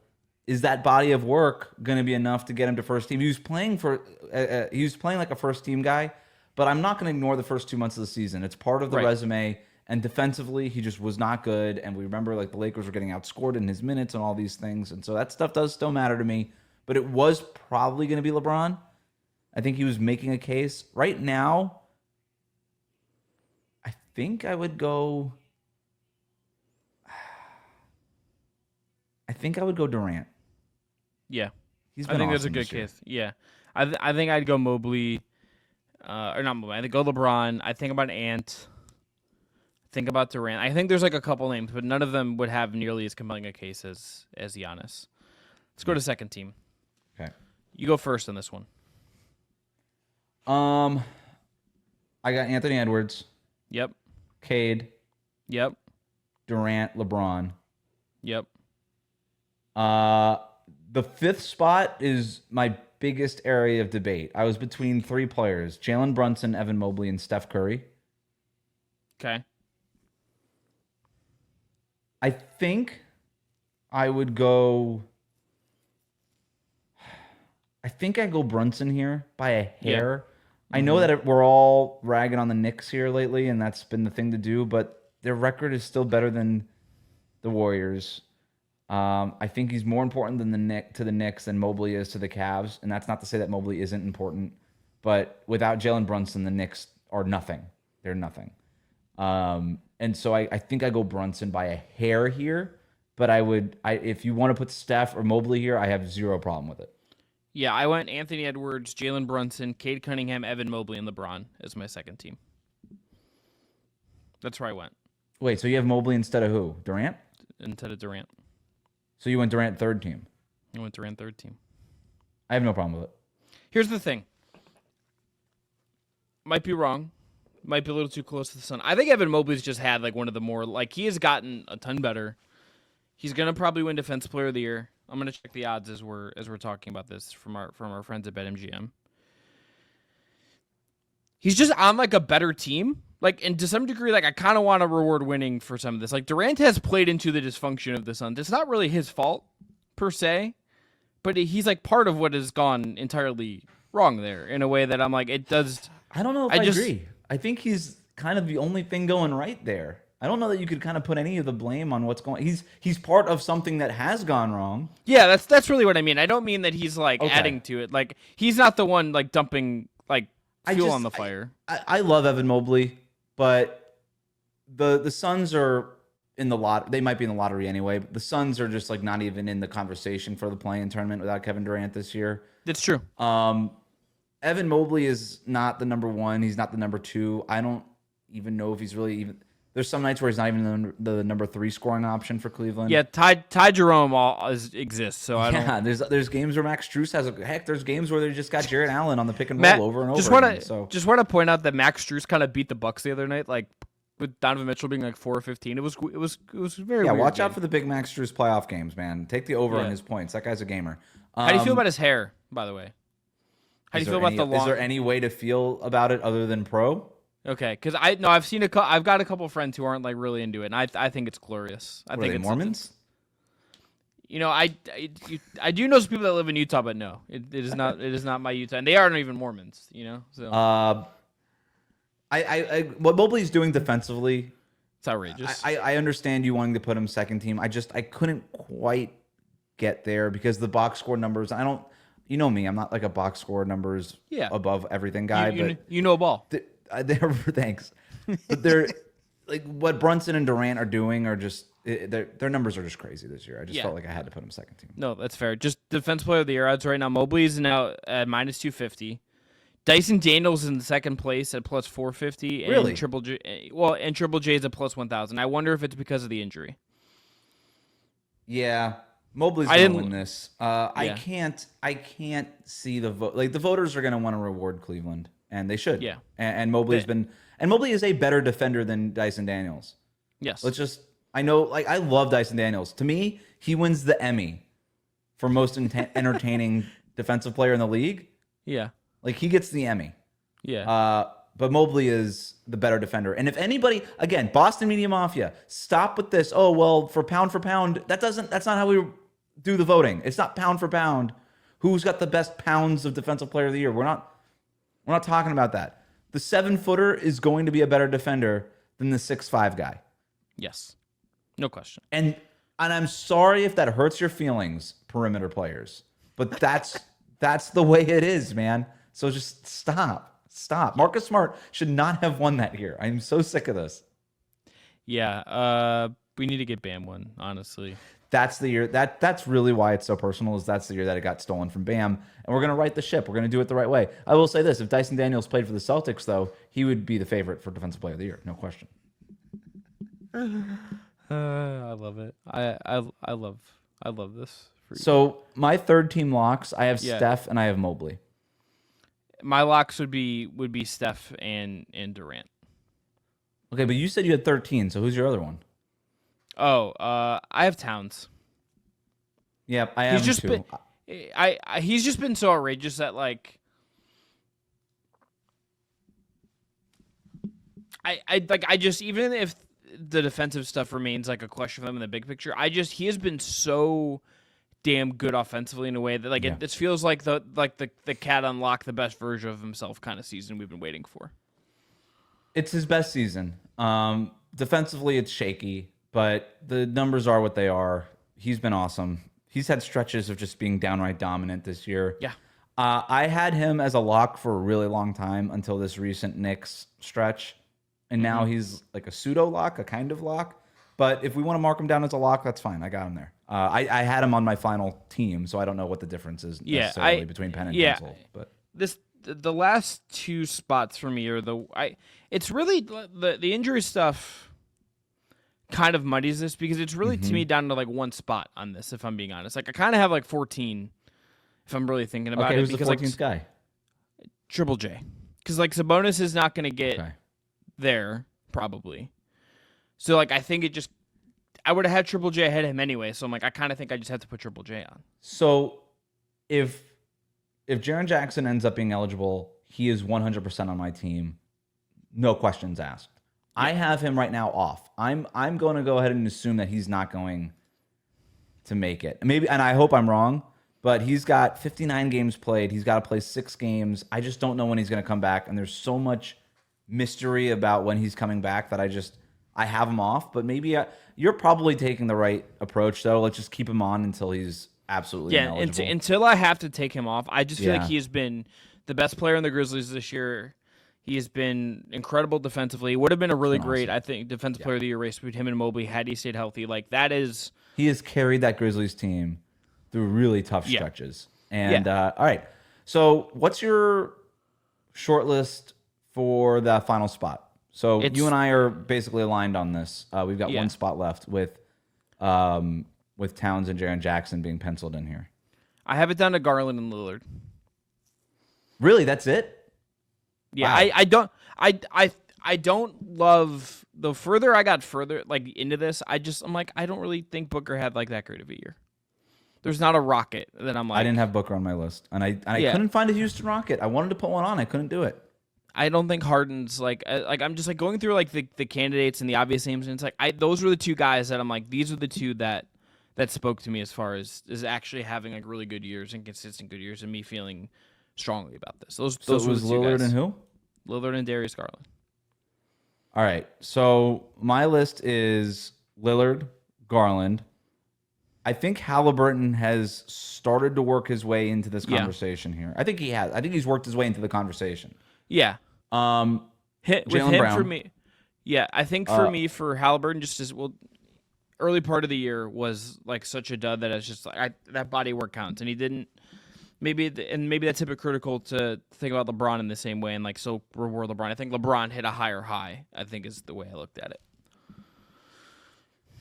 is that body of work going to be enough to get him to first team? He was playing like a first team guy, but I'm not going to ignore the first 2 months of the season. It's part of the resume, and defensively, he just was not good. And we remember like the Lakers were getting outscored in his minutes and all these things, and so that stuff does still matter to me. But it was probably going to be LeBron. I think he was making a case right now. I think I would go Durant. Yeah. I think that's a good case. Yeah. I think I'd go Mobley, or not Mobley. I'd go LeBron. I think about Ant. Think about Durant. I think there's like a couple names, but none of them would have nearly as compelling a case as Giannis. Let's go to second team. Okay. You go first on this one. I got Anthony Edwards. Yep. Cade. Yep. Durant, LeBron. Yep. The fifth spot is my biggest area of debate. I was between three players: Jalen Brunson, Evan Mobley, and Steph Curry. Okay. I think I would go. I think I go Brunson here by a hair. Yeah. I know that we're all ragging on the Knicks here lately, and that's been the thing to do, but their record is still better than the Warriors. I think he's more important than to the Knicks than Mobley is to the Cavs, and that's not to say that Mobley isn't important, but without Jalen Brunson, the Knicks are nothing. They're nothing. And so I think I go Brunson by a hair here, but if you want to put Steph or Mobley here, I have zero problem with it. Yeah, I went Anthony Edwards, Jalen Brunson, Cade Cunningham, Evan Mobley, and LeBron as my second team. That's where I went. Wait, so you have Mobley instead of who? Durant? Instead of Durant. So you went Durant third team. I went Durant third team. I have no problem with it. Here's the thing. Might be wrong. Might be a little too close to the sun. I think Evan Mobley's just had like one of the more he has gotten a ton better. He's gonna probably win Defensive Player of the Year. I'm gonna check the odds as we're talking about this from our friends at BetMGM. He's just on like a better team. And to some degree, I kind of want to reward winning for some of this. Durant has played into the dysfunction of the Suns. It's not really his fault per se, but he's part of what has gone entirely wrong there in a way that I'm it does. I don't know if I agree. I think he's kind of the only thing going right there. I don't know that you could kind of put any of the blame on what's going. He's part of something that has gone wrong. Yeah, that's really what I mean. I don't mean that he's adding to it. He's not the one dumping fuel on the fire. I love Evan Mobley, but the Suns are in the lot. They might be in the lottery anyway. But the Suns are just not even in the conversation for the play-in tournament without Kevin Durant this year. That's true. Evan Mobley is not the number one. He's not the number two. I don't even know if he's really even. There's some nights where he's not even the number 3 scoring option for Cleveland. Yeah, Ty Jerome exists. So I don't. Yeah, there's games where Max Strus has there's games where they just got Jarrett Allen on the pick and roll over and over. Just want to point out that Max Strus kind of beat the Bucks the other night, with Donovan Mitchell being 4 or 15. It was very weird. Watch out for the big Max Strus playoff games, man. Take the over on his points. That guy's a gamer. How do you feel about his hair, by the way? How do you feel about the long? Is there any way to feel about it other than pro? Okay, because I've seen I've got a couple friends who aren't really into it, and I think it's glorious. I think it's Mormons. I do know some people that live in Utah, but no, it is not my Utah, and they aren't even Mormons. So what Mobley's doing defensively, it's outrageous. I understand you wanting to put him second team. I couldn't quite get there because the box score numbers. I don't. You know me, I'm not a box score numbers above everything guy. But you know a ball. Thanks. But they're what Brunson and Durant are doing are just their numbers are just crazy this year. I just felt like I had to put him second team. No, that's fair. Just Defensive Player of the Year odds right now. Mobley is now at minus 250. Dyson Daniels is in second place at plus 450. And really? Triple J is at plus 1,000. I wonder if it's because of the injury. Yeah. Mobley's going to win this. I can't see the vote. The voters are going to want to reward Cleveland, and they should. Yeah. And Mobley is a better defender than Dyson Daniels. Yes. I know, I love Dyson Daniels. To me, he wins the Emmy for most entertaining defensive player in the league. Yeah. He gets the Emmy. Yeah. But Mobley is the better defender. And if anybody, again, Boston Media Mafia, stop with this. Oh, well, for pound, that's not how we do the voting. It's not pound for pound. Who's got the best pounds of Defensive Player of the Year? We're not talking about that. The 7-footer is going to be a better defender than the 6'5" guy. Yes. No question. And I'm sorry if that hurts your feelings, perimeter players. But that's the way it is, man. So just stop. Marcus Smart should not have won that here. I'm so sick of this. Yeah. We need to get Bam one, honestly. That's the year. That's really why it's so personal. Is that's the year that it got stolen from Bam, and we're gonna right the ship. We're gonna do it the right way. I will say this: if Dyson Daniels played for the Celtics, though, he would be the favorite for Defensive Player of the Year, no question. I love it. I love this. So my third team locks, I have Steph and I have Mobley. My locks would be Steph and Durant. Okay, but you said you had 13. So who's your other one? Oh, I have Towns. Yeah, I am too. He's just been so outrageous that I just even if the defensive stuff remains a question for them in the big picture, he has been so damn good offensively in a way that it feels like the cat unlocked the best version of himself kind of season we've been waiting for. It's his best season. Defensively, it's shaky. But the numbers are what they are. He's been awesome. He's had stretches of just being downright dominant this year. Yeah. I had him as a lock for a really long time until this recent Knicks stretch. and now he's like a pseudo lock, a kind of lock. But if we want to mark him down as a lock, that's fine. I got him there. I had him on my final team, so I don't know what the difference is necessarily between pen and pencil. But the last two spots for me are it's really the injury stuff kind of muddies this because it's really to me down to like one spot on this, if I'm being honest. Like I kind of have like 14 if I'm really thinking about it. Who's because the 14th guy? Triple J. Because like Sabonis is not going to get there probably. So like I think I would have had Triple J ahead of him anyway. So I'm like I kind of think I just have to put Triple J on. So if Jaren Jackson ends up being eligible, he is 100% on my team. No questions asked. Yeah. I have him right now off. I'm going to go ahead and assume that he's not going to make it. Maybe, and I hope I'm wrong, but he's got 59 games played. He's got to play 6 games. I just don't know when he's going to come back, and there's so much mystery about when he's coming back that I have him off. But maybe you're probably taking the right approach, though. Let's just keep him on until he's absolutely ineligible. Until I have to take him off. I just feel like he has been the best player in the Grizzlies this year. He has been incredible defensively. Would have been a really great, I think, defensive player of the year race between him and Mobley had he stayed healthy. Like that is, he has carried that Grizzlies team through really tough stretches. And all right, so what's your short list for the final spot? So you and I are basically aligned on this. We've got one spot left with Towns and Jaren Jackson being penciled in here. I have it down to Garland and Lillard. Really, that's it? Yeah, wow. I don't love the further I got like into this. I'm like I don't really think Booker had like that great of a year. There's not a Rocket that I'm like. I didn't have Booker on my list, and I couldn't find a Houston Rocket. I wanted to put one on, I couldn't do it. I don't think Harden's like I'm just like going through like the candidates and the obvious names, and it's like those were the two guys that I'm like these are the two that spoke to me as far as actually having like really good years and consistent good years and me feeling strongly about this. Those was Lillard and who? Lillard and Darius Garland. All right. So my list is Lillard, Garland. I think Halliburton has started to work his way into this conversation here. I think he has. I think he's worked his way into the conversation. Yeah. Jaylen Brown. For me. Yeah, I think for me, for Halliburton, just as well, early part of the year was like such a dud that it's just like that body work counts, and he didn't. Maybe that's hypocritical to think about LeBron in the same way and like so reward LeBron. I think LeBron hit a higher high, I think is the way I looked at it.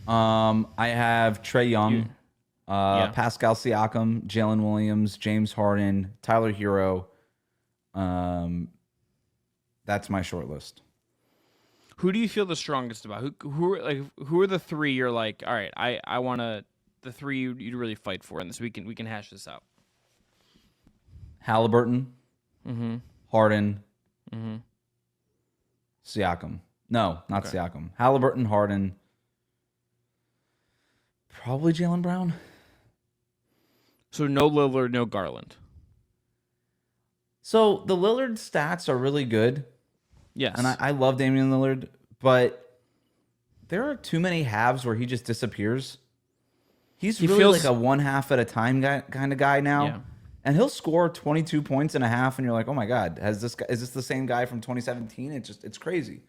I have Trae Young, Pascal Siakam, Jalen Williams, James Harden, Tyler Hero. That's my short list. Who do you feel the strongest about? Who are the three you're like, all right, I want the three you'd really fight for in this. We can hash this out. Halliburton, Harden, Siakam. No, not Siakam. Halliburton, Harden, probably Jaylen Brown. So no Lillard, no Garland. So the Lillard stats are really good. Yes. And I love Damian Lillard, but there are too many halves where he just disappears. He feels like a one half at a time kind of guy now. Yeah. And he'll score 22 points and a half, and you're like, oh my God, is this the same guy from 2017? It's crazy.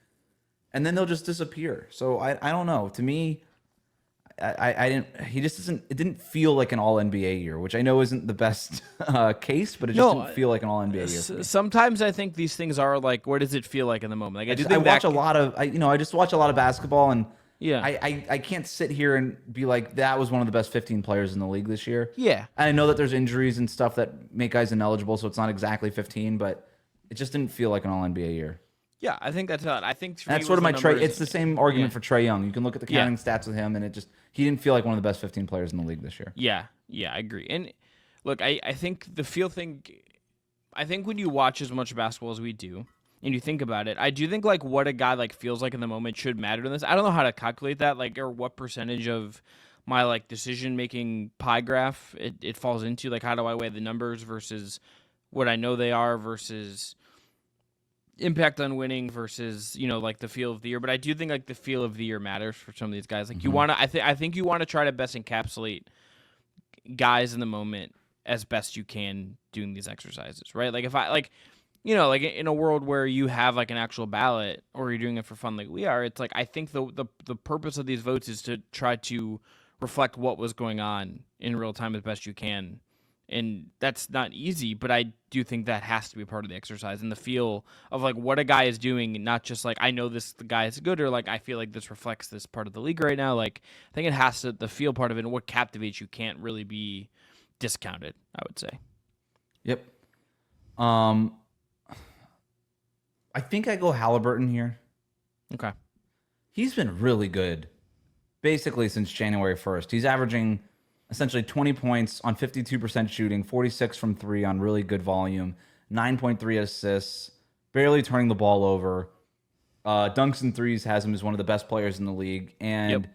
And then they'll just disappear. So I don't know. To me, it didn't feel like an all NBA year, which I know isn't the best case, but it just didn't feel like an all NBA year. Sometimes I think these things are like, what does it feel like in the moment? Like I watch a lot of basketball, and yeah, I can't sit here and be like, that was one of the best 15 players in the league this year. Yeah. And I know that there's injuries and stuff that make guys ineligible, so it's not exactly 15, but it just didn't feel like an all NBA year. Yeah, I think that's it. I think that's sort of my Trae. It's the same argument for Trae Young. You can look at the counting stats with him, and he didn't feel like one of the best 15 players in the league this year. Yeah, I agree. And look, I think the feel thing. I think when you watch as much basketball as we do, and you think about it, I do think like what a guy like feels like in the moment should matter to this. I don't know how to calculate that, like, or what percentage of my like decision making pie graph it falls into. Like, how do I weigh the numbers versus what I know they are versus impact on winning versus, like the feel of the year. But I do think like the feel of the year matters for some of these guys. Like you want to, I think you want to try to best encapsulate guys in the moment as best you can doing these exercises, right? Like like in a world where you have like an actual ballot or you're doing it for fun like we are, it's like I think the purpose of these votes is to try to reflect what was going on in real time as best you can. And that's not easy, but I do think that has to be part of the exercise and the feel of like what a guy is doing, not just like I know the guy is good or like I feel like this reflects this part of the league right now. Like I think it has to the feel part of it and what captivates you can't really be discounted, I would say. Yep. I think I go Halliburton here. Okay. He's been really good basically since January 1st. He's averaging essentially 20 points on 52% shooting, 46 from 3 on really good volume, 9.3 assists, barely turning the ball over. Dunks and threes has him as one of the best players in the league. And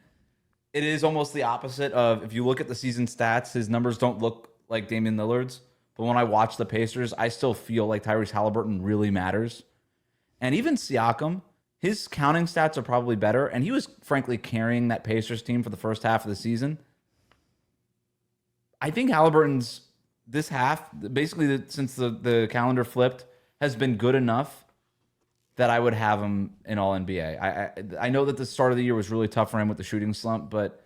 it is almost the opposite of, if you look at the season stats, his numbers don't look like Damian Lillard's. But when I watch the Pacers, I still feel like Tyrese Halliburton really matters. And even Siakam, his counting stats are probably better. And he was, frankly, carrying that Pacers team for the first half of the season. I think Halliburton's this half, basically since the calendar flipped, has been good enough that I would have him in All-NBA. I know that the start of the year was really tough for him with the shooting slump, but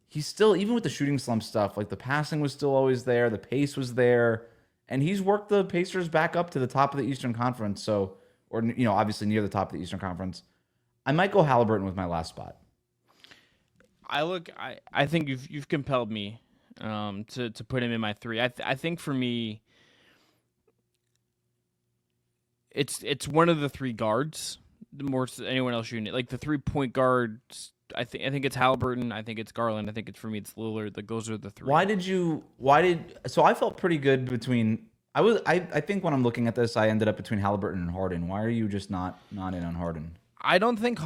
he's still, even with the shooting slump stuff, like the passing was still always there, the pace was there, and he's worked the Pacers back up to the top of the Eastern Conference, so, or, obviously near the top of the Eastern Conference. I might go Halliburton with my last spot. I think you've compelled me to put him in my 3. I think for me, it's one of the 3 guards. The more anyone else shooting it, like the 3-point guards. I think it's Halliburton. I think it's Garland. I think it's for me it's Lillard. Like those are the 3. So I felt pretty good between. I think when I'm looking at this, I ended up between Halliburton and Harden. Why are you just not in on Harden? I don't think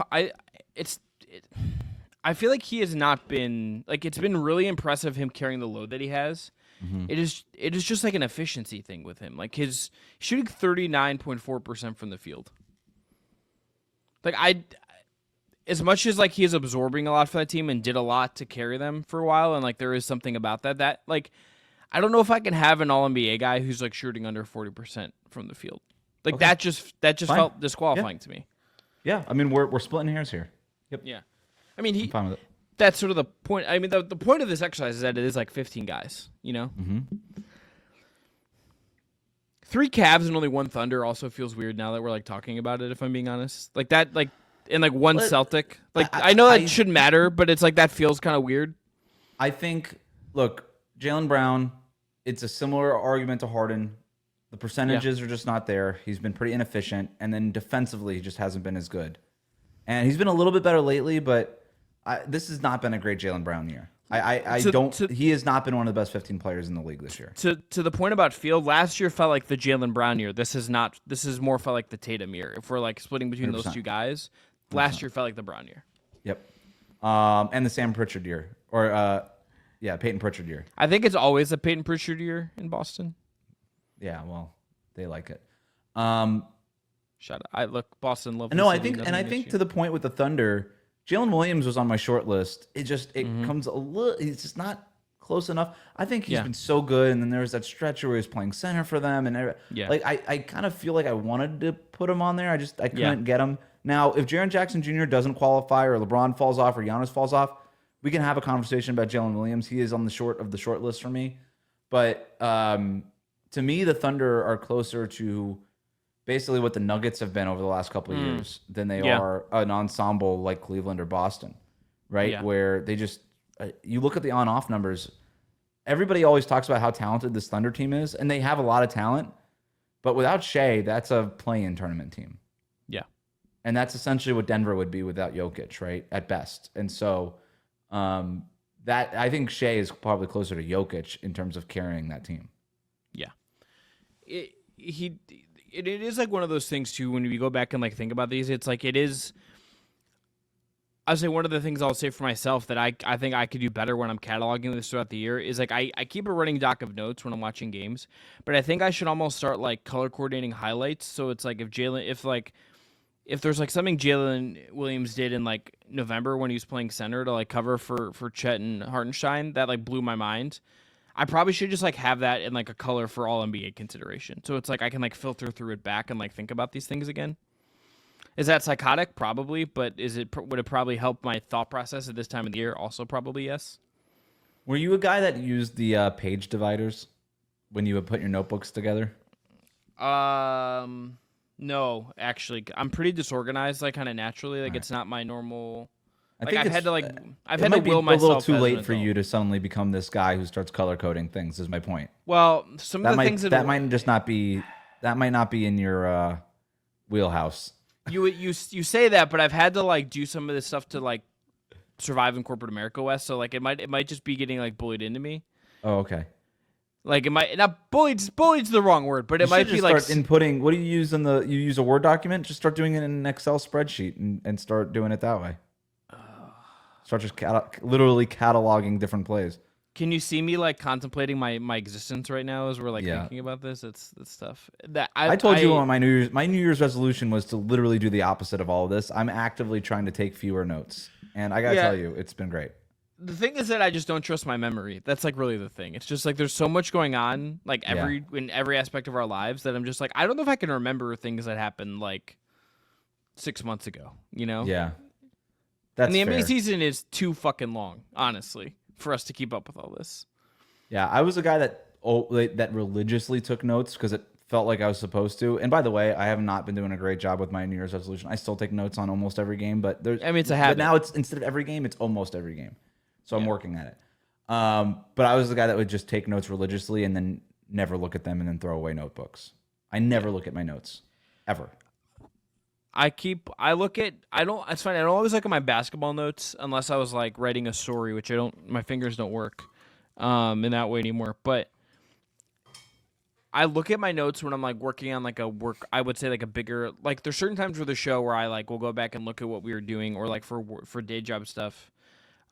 I feel like he has not been like it's been really impressive him carrying the load that he has. Mm-hmm. It is just like an efficiency thing with him. Like his shooting 39.4% from the field. Like as much as like he is absorbing a lot for that team and did a lot to carry them for a while, and like there is something about that like I don't know if I can have an All-NBA guy who's like shooting under 40% from the field. Like that just Fine. Felt disqualifying to me. Yeah, I mean we're splitting hairs here. Yep. Yeah. I mean, I'm fine with it. That's sort of the point. I mean, the point of this exercise is that it is like 15 guys, Mm-hmm. 3 Cavs and only 1 Thunder also feels weird now that we're like talking about it, if I'm being honest. Like that, like, and like 1 Celtic. Like, I know that shouldn't matter, but it's like that feels kind of weird. I think, look, Jaylen Brown, it's a similar argument to Harden. The percentages are just not there. He's been pretty inefficient. And then defensively, he just hasn't been as good. And he's been a little bit better lately, but this has not been a great Jaylen Brown year. He has not been one of the best 15 players in the league this year. To the point about field, last year felt like the Jaylen Brown year. This is more felt like the Tatum year. If we're like splitting between 100%. Those 2 guys, last year felt like the Brown year. Yep. And the Sam Pritchard year. Or Peyton Pritchard year. I think it's always a Peyton Pritchard year in Boston. Yeah, well, they like it. Shut up. I look Boston love. No, I think to the point with the Thunder, Jalen Williams was on my short list. It comes a little. It's just not close enough. I think he's been so good, and then there was that stretch where he was playing center for them, and I kind of feel like I wanted to put him on there. I couldn't get him. Now, if Jaren Jackson Jr. doesn't qualify, or LeBron falls off, or Giannis falls off, we can have a conversation about Jalen Williams. He is on the short list for me. But to me, the Thunder are closer to basically what the Nuggets have been over the last couple of years than they are an ensemble like Cleveland or Boston, right? Yeah. Where they just, you look at the on-off numbers, everybody always talks about how talented this Thunder team is, and they have a lot of talent, but without Shea, that's a play-in tournament team. Yeah. And that's essentially what Denver would be without Jokic, right? At best. And so that I think Shea is probably closer to Jokic in terms of carrying that team. Yeah. It is like one of those things too, when you go back and like think about these, it's like it is. I'll say one of the things I'll say for myself that I think I could do better when I'm cataloging this throughout the year is like I keep a running doc of notes when I'm watching games, but I think I should almost start like color coordinating highlights. So it's like if there's like something Jalen Williams did in like November when he was playing center to like cover for Chet and Hartenstein that like blew my mind, I probably should just like have that in like a color for all NBA consideration. So it's like I can like filter through it back and like think about these things again. Is that psychotic? Probably, but would it probably help my thought process at this time of the year? Also, probably yes. Were you a guy that used the page dividers when you would put your notebooks together? No, actually, I'm pretty disorganized, like kind of naturally. Like it's not my normal. I Like think I've had to like I've had to might be will a myself. little too as late an for adult. you to suddenly become this guy who starts color coding things. Is my point. Well, some That of the might things that might just not be that might not be in your wheelhouse. you say that, but I've had to like do some of this stuff to like survive in corporate America, West. So like it might just be getting like bullied into me. Oh, okay. Like it might not bullied's the wrong word, but it You might should be just like start inputting. What do you use you use a Word document? Just start doing it in an Excel spreadsheet and start doing it that way. Start just literally cataloging different plays. Can you see me like contemplating my existence right now as we're like thinking about this? It's stuff that I told you on my New Year's resolution was to literally do the opposite of all of this. I'm actively trying to take fewer notes, and I gotta tell you, it's been great. The thing is that I just don't trust my memory. That's like really the thing. It's just like there's so much going on, like in every aspect of our lives, that I'm just like I don't know if I can remember things that happened like 6 months ago. You know? Yeah, that's and the NBA fair. season is too fucking long, honestly, for us to keep up with all this. Yeah, I was a guy that religiously took notes because it felt like I was supposed to. And by the way, I have not been doing a great job with my New Year's resolution. I still take notes on almost every game, but it's a habit. But now it's instead of every game, it's almost every game. So I'm working at it. But I was the guy that would just take notes religiously and then never look at them and then throw away notebooks. I never look at my notes ever. It's fine. I don't always look at my basketball notes unless I was like writing a story, which my fingers don't work in that way anymore. But I look at my notes when I'm like working on like I would say like a bigger, like there's certain times for the show where I like will go back and look at what we were doing, or like for day job stuff.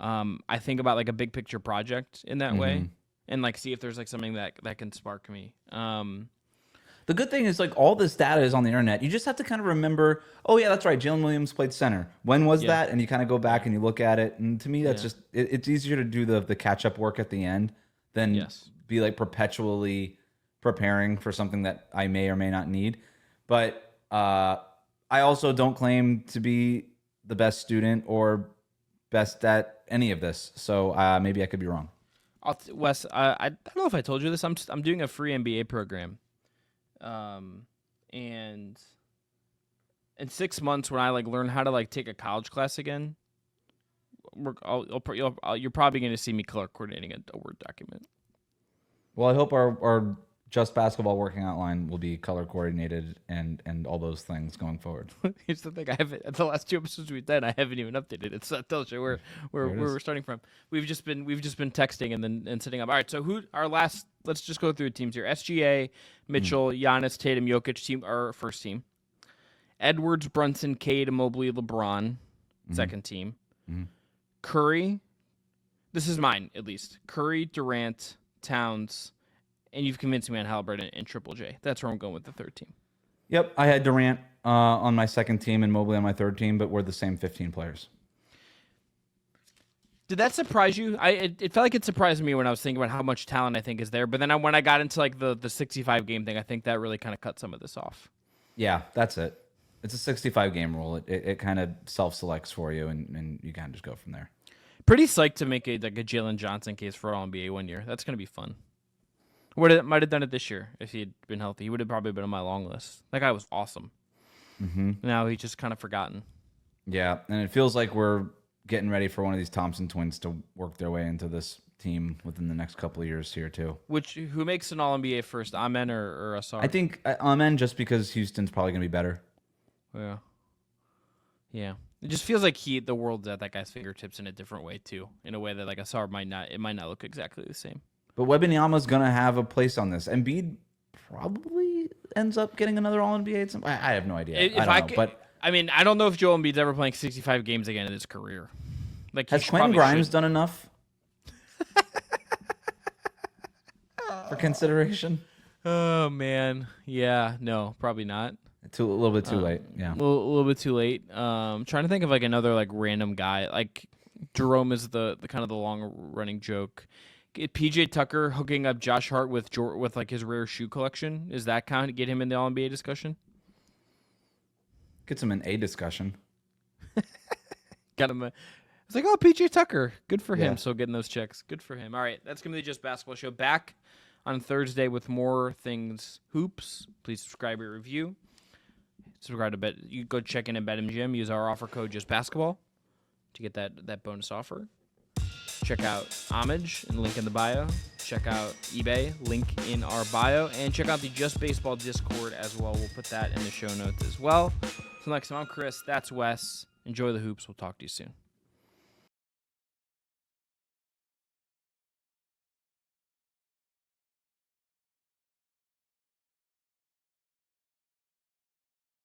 I think about like a big picture project in that way and like see if there's like something that can spark me. The good thing is like all this data is on the internet. You just have to kind of remember, oh yeah, that's right, Jalen Williams played center. When was that? And you kind of go back and you look at it. And to me, that's just it's easier to do the catch up work at the end than be like perpetually preparing for something that I may or may not need. But I also don't claim to be the best student or best at any of this, so maybe I could be wrong. Wes, I don't know if I told you this. I'm doing a free MBA program, and in 6 months when I like learn how to like take a college class again, you're probably going to see me color coordinating a Word document. Well, I hope our Just Basketball working out line will be color coordinated and all those things going forward. Here's the thing: the last 2 episodes we've done, I haven't even updated it. So that tells you where we're starting from. We've just been texting and setting up. All right, so let's just go through the teams here: SGA, Mitchell, Giannis, Tatum, Jokic, team our first team. Edwards, Brunson, Cade, Mobley, LeBron, second team. Curry, this is mine at least. Curry, Durant, Towns. And you've convinced me on Halliburton and Triple J. That's where I'm going with the third team. Yep, I had Durant on my second team and Mobley on my third team, but we're the same 15 players. Did that surprise you? It felt like it surprised me when I was thinking about how much talent I think is there. But then when I got into like the 65 game thing, I think that really kind of cut some of this off. Yeah, that's it. It's a 65 game rule. It kind of self-selects for you, and you kind of just go from there. Pretty psyched to make a Jalen Johnson case for All NBA 1 year. That's going to be fun. Might have done it this year if he had been healthy. He would have probably been on my long list. That guy was awesome. Now he's just kind of forgotten. Yeah, and it feels like we're getting ready for one of these Thompson twins to work their way into this team within the next couple of years here too. Who makes an All NBA first, Amen or Asar? I think Amen, just because Houston's probably going to be better. Yeah. It just feels like the world's at that guy's fingertips in a different way too, in a way that like Asar might not look exactly the same. But Wembanyama's going to have a place on this. Embiid probably ends up getting another All-NBA. I have no idea. I don't know if Joel Embiid's ever playing 65 games again in his career. Like, has Quentin Grimes done enough for consideration? Oh, man. Yeah, no, probably not. A little bit too late. Yeah, a little bit too late. Trying to think of like another like random guy. Like Jerome is the kind of the long running joke. PJ Tucker hooking up Josh Hart with like his rare shoe collection, is that kind of get him in the All-NBA discussion? Gets him in a discussion. Got him. It's like, oh, PJ Tucker, good for him. Yeah. So getting those checks, good for him. All right, that's gonna be the Just Basketball Show. Back on Thursday with more things hoops. Please subscribe or review. Subscribe to Bet. You go check in at BetMGM. Use our offer code Just Basketball to get that bonus offer. Check out Homage and link in the bio. Check out eBay, link in our bio, and check out the Just Baseball Discord as well. We'll put that in the show notes as well. So next time, I'm Chris. That's Wes. Enjoy the hoops. We'll talk to you soon.